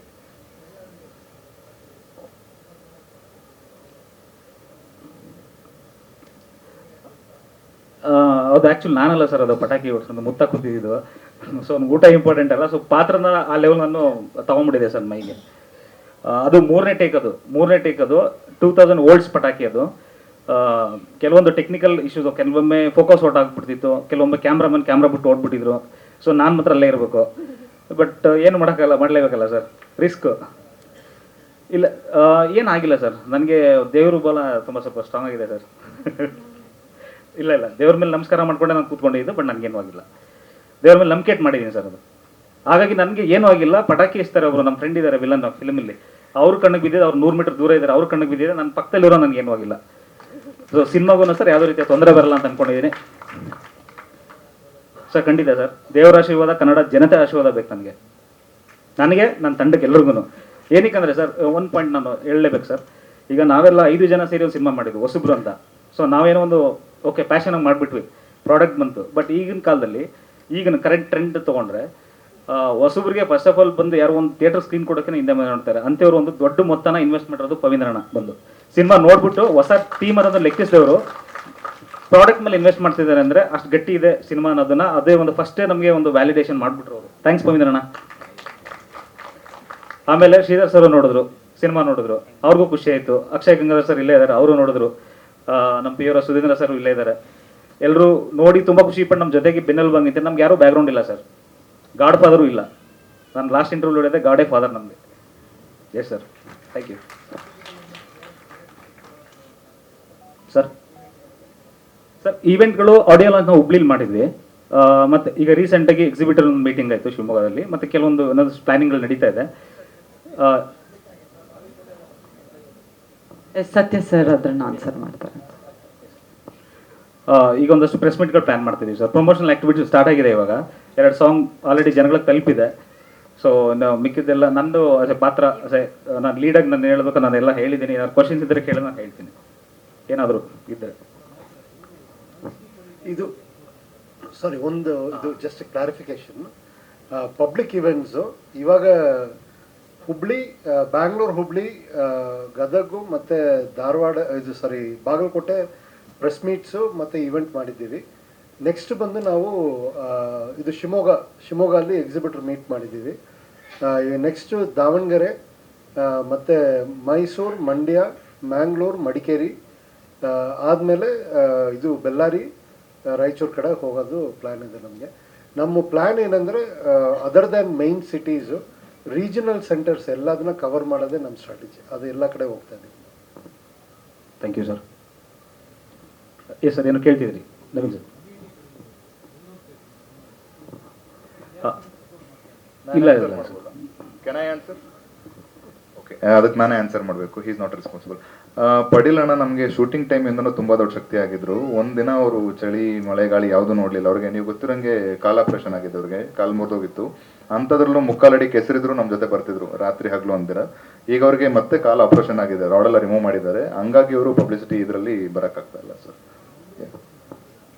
Speaker 14: ಅದು ಆ್ಯಕ್ಚುಲಿ ನಾನಲ್ಲ ಸರ್, ಅದು ಪಟಾಕಿ ಹೊಡ್ಸ್ಕೊಂಡು ಮುತ್ತ ಕೂತಿದ್ದು. ಸೊ ಊಟ ಇಂಪಾರ್ಟೆಂಟ್ ಅಲ್ಲ. ಸೊ ಪಾತ್ರನ ಆ ಲೆವೆಲ್ ನಾನು ತೊಗೊಂಡ್ಬಿಟ್ಟಿದೆ ಸರ್ ಮೈಗೆ. ಅದು ಮೂರನೇ ಟೇಕ್ ಅದು 2000 ವೋಲ್ಟ್ಸ್ ಪಟಾಕಿ ಅದು. ಕೆಲವೊಂದು ಟೆಕ್ನಿಕಲ್ ಇಶ್ಯೂಸು, ಕೆಲವೊಮ್ಮೆ ಫೋಕಸ್ ಔಟ್ ಆಗಿಬಿಡ್ತಿತ್ತು, ಕೆಲವೊಮ್ಮೆ ಕ್ಯಾಮ್ರಾ ಬಿಟ್ಟು ಓಡ್ಬಿಟ್ಟಿದ್ರು. ಸೊ ನಾನು ಮಾತ್ರ ಅಲ್ಲೇ ಇರಬೇಕು. ಬಟ್ ಏನು ಮಾಡಲೇಬೇಕಲ್ಲ ಸರ್, ರಿಸ್ಕ್ ಇಲ್ಲ. ಏನಾಗಿಲ್ಲ ಸರ್, ನನಗೆ ದೇವರು ಬಲ ತುಂಬ ಸ್ವಲ್ಪ ಸ್ಟ್ರಾಂಗ್ ಆಗಿದೆ ಸರ್. ಇಲ್ಲ ದೇವ್ರ ಮೇಲೆ ನಮಸ್ಕಾರ ಮಾಡ್ಕೊಂಡೆ ನಾನು ಕೂತ್ಕೊಂಡಿದ್ದು. ಬಟ್ ನನಗೇನು ಆಗಿಲ್ಲ, ದೇವ್ರ ಮೇಲೆ ನಂಬಿಕೆ ಇಟ್ಟು ಮಾಡಿದ್ದೀನಿ ಸರ್ ಅದು. ಹಾಗಾಗಿ ನನಗೆ ಏನೂ ಆಗಿಲ್ಲ. ಪಟಾಕಿ ಇಸ್ತಾರೆ ಒಬ್ಬರು ನಮ್ಮ ಫ್ರೆಂಡ್ ಇದ್ದಾರೆ ವಿಲನ್ ಫಿಲ್ಮಲ್ಲಿ, ಅವ್ರ ಕಣ್ಣಿಗೆ ಬಿದ್ದಿದೆ, ಅವ್ರು 100 ಮೀಟರ್ ದೂರ ಇದ್ದಾರೆ, ಅವ್ರ ಕಣ್ಣಿಗೆ ಬಿದ್ದಿದೆ. ನನ್ನ ಪಕ್ಕದಲ್ಲಿರೋ ನನಗೇನು ಆಗಿಲ್ಲ. ಸೊ ಸಿನಿಮಾಗೂ ಸರ್ ಯಾವುದೇ ರೀತಿಯ ತೊಂದರೆ ಬರಲ್ಲ ಅಂತ ಅಂದ್ಕೊಂಡಿದ್ದೀನಿ ಸರ್. ಖಂಡಿತ ಸರ್, ದೇವರ ಆಶೀರ್ವಾದ, ಕನ್ನಡ ಜನತೆ ಆಶೀರ್ವಾದ ಬೇಕು ನನಗೆ ನನ್ನ ತಂಡಕ್ಕೆ ಎಲ್ರಿಗೂ. ಏನಕ್ಕಂದರೆ ಸರ್, ಒಂದು ಪಾಯಿಂಟ್ ನಾನು ಹೇಳಲೇಬೇಕು ಸರ್. ಈಗ ನಾವೆಲ್ಲ 5 ಜನ ಸೇರಿ ಒಂದು ಸಿನಿಮಾ ಮಾಡಿದ್ವಿ ಹೊಸಬ್ರು ಅಂತ. ಸೊ ನಾವೇನೋ ಒಂದು ಓಕೆ ಪ್ಯಾಷನಾಗಿ ಮಾಡಿಬಿಟ್ವಿ, ಪ್ರಾಡಕ್ಟ್ ಬಂತು. ಬಟ್ ಈಗಿನ ಕಾಲದಲ್ಲಿ ಈಗಿನ ಕರೆಂಟ್ ಟ್ರೆಂಡ್ ತೊಗೊಂಡ್ರೆ ಹೊಸಬ್ರಿಗೆ ಫಸ್ಟ್ ಆಫ್ ಆಲ್ ಬಂದು ಯಾರೋ ಒಂದು ಥಿಯೇಟರ್ ಸ್ಕ್ರೀನ್ ಕೊಡೋಕೆ ಹಿಂದೆ ಮೇಲೆ ನೋಡ್ತಾರೆ. ಅಂಥವ್ರು ಒಂದು ದೊಡ್ಡ ಮೊತ್ತನ ಇನ್ವೆಸ್ಟ್ ಮಾಡಿರೋದು ಪವೀಂದ್ರಣ್ಣ ಬಂದು ಸಿನಿಮಾ ನೋಡ್ಬಿಟ್ಟು ಹೊಸ ಟೀಮ್ ಅನ್ನೋದನ್ನ ಲೆಕ್ಕಿಸಿದವರು ಪ್ರಾಡಕ್ಟ್ ಮೇಲೆ ಇನ್ವೆಸ್ಟ್ ಮಾಡ್ತಿದ್ದಾರೆ ಅಂದರೆ ಅಷ್ಟು ಗಟ್ಟಿ ಇದೆ ಸಿನಿಮಾ ಅನ್ನೋದನ್ನ ಅದೇ ಒಂದು ಫಸ್ಟೇ ನಮಗೆ ಒಂದು ವ್ಯಾಲಿಡೇಷನ್ ಮಾಡಿಬಿಟ್ರು ಅವರು. ಥ್ಯಾಂಕ್ಸ್ ಪವೀಂದ್ರಣ್ಣ. ಆಮೇಲೆ ಶ್ರೀಧರ್ ಸರ್ ನೋಡಿದ್ರು, ಸಿನಿಮಾ ನೋಡಿದ್ರು, ಅವ್ರಿಗೂ ಖುಷಿ ಆಯಿತು. ಅಕ್ಷಯ್ ಗಂಗಾಧರ್ ಸರ್ ಇಲ್ಲೇ ಇದ್ದಾರೆ, ಅವರು ನೋಡಿದ್ರು. ನಮ್ಮ ಪಿಯವರ ಸುಧೀಂದ್ರ ಸರ್ ಇಲ್ಲೇ ಇದ್ದಾರೆ. ಎಲ್ಲರೂ ನೋಡಿ ತುಂಬ ಖುಷಿ ಪಟ್ಟು ನಮ್ಮ ಜೊತೆಗೆ ಬೆನ್ನೆಲು ಬಂದಿದ್ದೆ. ನಮ್ಗೆ ಯಾರೂ ಬ್ಯಾಕ್ಗ್ರೌಂಡ್ ಇಲ್ಲ ಸರ್, ಗಾಡ್ ಫಾದರು ಇಲ್ಲ. ನಾನು ಲಾಸ್ಟ್ ಇಂಟರ್ವ್ಯೂ ನೋಡಿದೆ, ಗಾಡೇ ಫಾದರ್ ನಮಗೆ. Yes sir, thank you sir. ಈವೆಂಟ್ಗಳು ಆಡಿಯೋ ಲಾಂಚ್ ನಾವು ಹುಬ್ಳಿಲಿ ಮಾಡಿದ್ವಿ. ಮತ್ತು ಈಗ ರೀಸೆಂಟಾಗಿ ಎಕ್ಸಿಬಿಟರ್ ಒಂದು ಮೀಟಿಂಗ್ ಆಯಿತು ಶಿವಮೊಗ್ಗದಲ್ಲಿ. ಮತ್ತು ಕೆಲವೊಂದು ಇನ್ನೊಂದು ಪ್ಲಾನಿಂಗ್ಗಳು ನಡೀತಾ ಇದೆ.
Speaker 4: ಸತ್ಯ ಸರ್ ಅದನ್ನು ಆನ್ಸರ್ ಮಾಡ್ತಾರೆ.
Speaker 14: ಈಗ ಒಂದಷ್ಟು ಪ್ರೆಸ್ ಮೀಟ್ಗಳು ಪ್ಲಾನ್ ಮಾಡ್ತಿದ್ದೀವಿ ಸರ್. ಪ್ರಮೋಷನಲ್ ಆ್ಯಕ್ಟಿವಿಟೀಸ್ ಸ್ಟಾರ್ಟ್ ಆಗಿದೆ. ಇವಾಗ 2 ಸಾಂಗ್ ಆಲ್ರೆಡಿ ಜನಗಳಿಗೆ ತಲುಪಿದೆ. ಸೊ ನಾವು ಮಿಕ್ಕಿದ್ದೆಲ್ಲ ನಂದು ಪಾತ್ರ ನಾನು ಲೀಡಾಗಿ ನಾನು ಹೇಳಬೇಕು, ನಾನೆಲ್ಲ ಹೇಳಿದ್ದೀನಿ. ಏನಾದ್ರು ಕ್ವಶನ್ಸ್ ಇದ್ದರೆ ಕೇಳಿ ನಾನು ಹೇಳ್ತೀನಿ, ಏನಾದರೂ ಇದ್ದರೆ.
Speaker 6: ಇದು ಜಸ್ಟ್ ಕ್ಲಾರಿಫಿಕೇಶನ್. ಪಬ್ಲಿಕ್ ಇವೆಂಟ್ಸು ಇವಾಗ ಹುಬ್ಳಿ, ಬ್ಯಾಂಗ್ಳೂರು, ಹುಬ್ಳಿ, ಗದಗು ಮತ್ತು ಧಾರವಾಡ, ಬಾಗಲಕೋಟೆ ಪ್ರೆಸ್ ಮೀಟ್ಸು ಮತ್ತು ಈವೆಂಟ್ ಮಾಡಿದ್ದೀವಿ. ನೆಕ್ಸ್ಟ್ ಬಂದು ನಾವು ಇದು ಶಿವಮೊಗ್ಗ ಅಲ್ಲಿ ಎಕ್ಸಿಬಿಟರ್ ಮೀಟ್ ಮಾಡಿದ್ದೀವಿ. ನೆಕ್ಸ್ಟು ದಾವಣಗೆರೆ ಮತ್ತು ಮೈಸೂರು, ಮಂಡ್ಯ, ಮ್ಯಾಂಗ್ಳೂರು, ಮಡಿಕೇರಿ ಆದಮೇಲೆ ಇದು ಬೆಳ್ಳಾರಿ, ರಾಯಚೂರು ಕಡೆ ಹೋಗೋದು ಪ್ಲ್ಯಾನ್ ಇದೆ ನಮಗೆ. ನಮ್ಮ ಪ್ಲ್ಯಾನ್ ಏನಂದರೆ other than main cities regional centres ಎಲ್ಲದನ್ನ ಕವರ್ ಮಾಡೋದೇ ನಮ್ಮ ಸ್ಟ್ರಾಟಜಿ. ಅದು ಎಲ್ಲ ಕಡೆ ಹೋಗ್ತಾ ಇದೆ.
Speaker 14: Thank you sir. Yes sir, ಏನು ಕೇಳ್ತಿದ್ರಿ ನವೀನ್ ಸರ್? ಇಲ್ಲ ಇಲ್ಲ
Speaker 11: ಕೆನ್ ಐ ಆನ್ಸರ್? ಓಕೆ, ಅದಕ್ಕೆ ನಾನೇ ಆನ್ಸರ್ ಮಾಡಬೇಕು. He is not responsible. Padil ಅಣ್ಣ ನಮಗೆ ಶೂಟಿಂಗ್ ಟೈಮಿಂದನೂ ತುಂಬ ದೊಡ್ಡ ಶಕ್ತಿ ಆಗಿದ್ರು. ಒಂದಿನ ಅವರು ಚಳಿ ಮಳೆ ಗಾಳಿ ಯಾವುದು ನೋಡಲಿಲ್ಲ. ಅವ್ರಿಗೆ ನೀವು ಗೊತ್ತಿರೋಂಗೆ ಕಾಲ್ ಆಪ್ರೇಷನ್ ಆಗಿದೆ, ಅವ್ರಿಗೆ ಕಾಲು ಮುರಿದೋಗಿತ್ತು. ಅಂಥದ್ರಲ್ಲೂ ಮುಕ್ಕಾಲಡಿ ಕೆಸರಿದ್ರು ನಮ್ಮ ಜೊತೆ ಬರ್ತಿದ್ರು ರಾತ್ರಿ ಹಗಲು ಅಂದಿರ. ಈಗ ಅವ್ರಿಗೆ ಮತ್ತೆ ಕಾಲ್ ಆಪ್ರೇಷನ್ ಆಗಿದೆ, ರಾಡೆಲ್ಲ ರಿಮೂವ್ ಮಾಡಿದ್ದಾರೆ. ಹಂಗಾಗಿ ಅವರು ಪಬ್ಲಿಸಿಟಿ ಇದರಲ್ಲಿ ಬರೋಕ್ಕಾಗ್ತಾ ಇಲ್ಲ ಸರ್.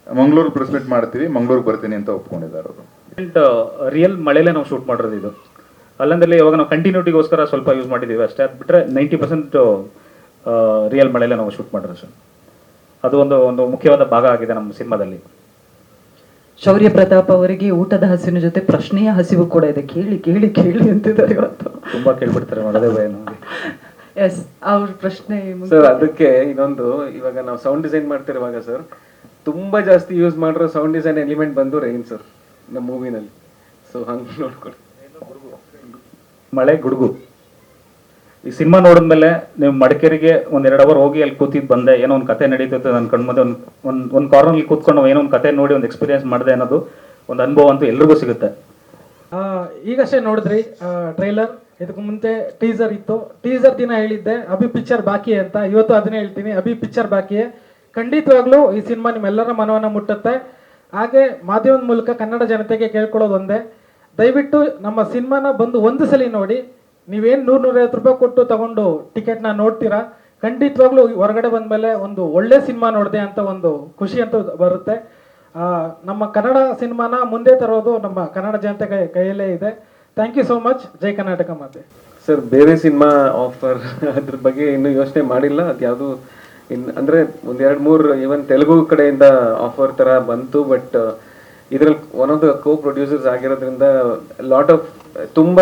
Speaker 11: ಮಂಗಳೂರು ಪ್ರೆಸ್ ಮೀಟ್ ಮಾಡ್ತೀವಿ, ಮಂಗಳೂರಿಗೆ ಬರ್ತೀನಿ ಅಂತ ಒಪ್ಕೊಂಡಿದ್ದಾರೆ ಅವರು.
Speaker 14: ರಿಯಲ್ ಮಳೆಲೇ ನಾವು ಶೂಟ್ ಮಾಡಿರೋದು ಇದು. ಅಲ್ಲಂದ್ರೆ ಇವಾಗ ನಾವು ಕಂಟಿನ್ಯೂಟಿಗೋಸ್ಕರ ಸ್ವಲ್ಪ ಯೂಸ್ ಮಾಡಿದ್ದೀವಿ ಅಷ್ಟೇ. ಅದು ಬಿಟ್ಟರೆ 90% ರಿಯಲ್ ಮಳೆಲೇ ನಾವು ಶೂಟ್ ಮಾಡಿರೋದು ಸರ್. ಅದು ಒಂದು ಮುಖ್ಯವಾದ ಭಾಗ ಆಗಿದೆ ನಮ್ಮ ಸಿನಿಮಾದಲ್ಲಿ.
Speaker 4: ಶೌರ್ಯ ಪ್ರತಾಪ್ ಅವರಿಗೆ ಊಟದ ಹಸಿವಿನ ಜೊತೆ ಪ್ರಶ್ನೆಯ ಹಸಿವು ಕೂಡ ಇದೆ. ಕೇಳಿ ಕೇಳಿ ಕೇಳಿ ಅಂತಿದ್ದಾರೆ ಇವತ್ತು.
Speaker 14: ತುಂಬಾ ಕೇಳ್ಬಿಡ್ತಾರೆ, ಮಾಡೋದೇ ಭಯ ನಮಗೆ.
Speaker 4: ಎಸ್, ಅವ್ರ ಪ್ರಶ್ನೆ
Speaker 9: ಸರ್. ಅದಕ್ಕೆ ಇನ್ನೊಂದು, ಇವಾಗ ನಾವು ಸೌಂಡ್ ಡಿಸೈನ್ ಮಾಡ್ತಿರುವಾಗ ಸರ್ ತುಂಬಾ ಜಾಸ್ತಿ ಯೂಸ್ ಮಾಡಿರೋ ಸೌಂಡ್ ಡಿಸೈನ್ ಎಲಿಮೆಂಟ್ ಬಂದು ರೈನ್ ಸರ್ ನಮ್ಮ ಮೂವಿನಲ್ಲಿ. ಸೊ ಹಂಗೆ ನೋಡ್ಕೊಡಿ.
Speaker 14: ಮಳೆ ಗುಡುಗು ಈ ಸಿನಿಮಾ ನೋಡಿದ್ಮೇಲೆ ನೀವು ಮಡಿಕೇರಿಗೆ 1-2 ಅವರ್ ಹೋಗಿ ಅಲ್ಲಿ ಕೂತಿದ್ದು ಬಂದೆ, ಏನೋ ಒಂದು ಕತೆ ನಡೀತಿತ್ತು ನನ್ನ ಕಣ್ಮುಂದೆ. ಒಂದು ಕಾರ್ನರ್ಲಿ ಕೂತ್ಕೊಂಡು ಏನೋ ಒಂದು ಕತೆ ನೋಡಿ ಒಂದು ಎಕ್ಸ್ಪೀರಿಯನ್ಸ್ ಮಾಡಿದೆ ಅನ್ನೋದು ಒಂದು ಅನುಭವ ಅಂತೂ ಎಲ್ರಿಗೂ ಸಿಗುತ್ತೆ.
Speaker 15: ಈಗಷ್ಟೇ ನೋಡಿದ್ರಿ ಟ್ರೈಲರ್. ಇದಕ್ಕೆ ಮುಂಚೆ ಟೀಸರ್ ಇತ್ತು. ಟೀಸರ್ ದಿನ ಹೇಳಿದ್ದೆ ಅಭಿ ಪಿಕ್ಚರ್ ಬಾಕಿ ಅಂತ. ಇವತ್ತು ಅದನ್ನೇ ಹೇಳ್ತೀನಿ, ಅಭಿ ಪಿಕ್ಚರ್ ಬಾಕಿಯೇ. ಖಂಡಿತವಾಗ್ಲೂ ಈ ಸಿನಿಮಾ ನಿಮ್ಮೆಲ್ಲರ ಮನವನ್ನು ಮುಟ್ಟುತ್ತೆ. ಹಾಗೆ ಮಾಧ್ಯಮದ ಮೂಲಕ ಕನ್ನಡ ಜನತೆಗೆ ಕೇಳ್ಕೊಳ್ಳೋದು ಒಂದೇ, ದಯವಿಟ್ಟು ನಮ್ಮ ಸಿನಿಮಾನ ಬಂದು ಒಂದು ಸಲ ನೋಡಿ. ನೀವೇನು 100-150 ರೂಪಾಯಿ ಕೊಟ್ಟು ತಗೊಂಡು ಟಿಕೆಟ್ನ ನೋಡ್ತೀರಾ, ಖಂಡಿತವಾಗ್ಲೂ ಹೊರಗಡೆ ಬಂದಮೇಲೆ ಒಂದು ಒಳ್ಳೆ ಸಿನಿಮಾ ನೋಡಿದೆ ಅಂತ ಒಂದು ಖುಷಿ ಅಂತೂ ಬರುತ್ತೆ. ನಮ್ಮ ಕನ್ನಡ ಸಿನಿಮಾನ ಮುಂದೆ ತರೋದು ನಮ್ಮ ಕನ್ನಡ ಜನತೆ ಕೈಯಲ್ಲೇ ಇದೆ. Thank you so much. ಜೈ ಕರ್ನಾಟಕ ಮಾತೆ.
Speaker 9: ಸರ್, ಬೇರೆ ಸಿನಿಮಾ ಆಫರ್ ಅದ್ರ ಬಗ್ಗೆ ಇನ್ನೂ ಯೋಚನೆ ಮಾಡಿಲ್ಲ. ಅದು ಯಾವುದು ಅಂದರೆ 1-2-3 ಈವನ್ ತೆಲುಗು ಕಡೆಯಿಂದ ಆಫರ್ ಥರ ಬಂತು. ಬಟ್ ಇದರಲ್ಲಿ one of the co producers ಆಗಿರೋದ್ರಿಂದ ಲಾಟ್ ಆಫ್ ತುಂಬ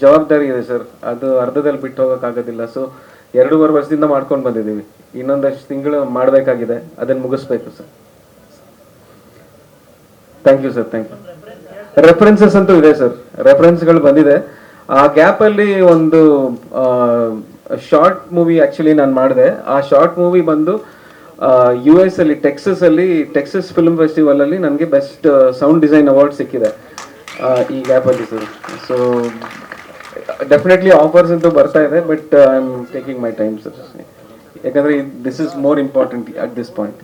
Speaker 9: ಜವಾಬ್ದಾರಿ ಇದೆ ಸರ್. ಅದು ಅರ್ಧದಲ್ಲಿ ಬಿಟ್ಟು ಹೋಗೋಕ್ಕಾಗೋದಿಲ್ಲ. ಸೊ 2.5 ವರ್ಷದಿಂದ ಮಾಡ್ಕೊಂಡು ಬಂದಿದ್ದೀವಿ. ಇನ್ನೊಂದಷ್ಟು ತಿಂಗಳು ಮಾಡಬೇಕಾಗಿದೆ, ಅದನ್ನು ಮುಗಿಸ್ಬೇಕು sir. Thank you sir, thank you. References ಅಂತೂ ಇದೆ ಸರ್, ರೆಫರೆನ್ಸ್ಗಳು ಬಂದಿದೆ. ಆ ಗ್ಯಾಪಲ್ಲಿ ಒಂದು ಶಾರ್ಟ್ ಮೂವಿ ಆ್ಯಕ್ಚುಲಿ ನಾನು ಮಾಡಿದೆ. ಆ ಶಾರ್ಟ್ ಮೂವಿ ಬಂದು US ಅಲ್ಲಿ ಟೆಕ್ಸಸ್ ಫಿಲ್ಮ್ ಫೆಸ್ಟಿವಲ್ ಅಲ್ಲಿ ನನಗೆ ಬೆಸ್ಟ್ ಸೌಂಡ್ ಡಿಸೈನ್ ಅವಾರ್ಡ್ ಸಿಕ್ಕಿದೆ ಈ ಗ್ಯಾಪಲ್ಲಿ ಸರ್. ಸೊ ಡೆಫಿನೆಟ್ಲಿ ಆಫರ್ಸ್ ಅಂತೂ ಬರ್ತಾ ಇದೆ, but I am taking my time sir. ಯಾಕಂದರೆ this is more important at this point.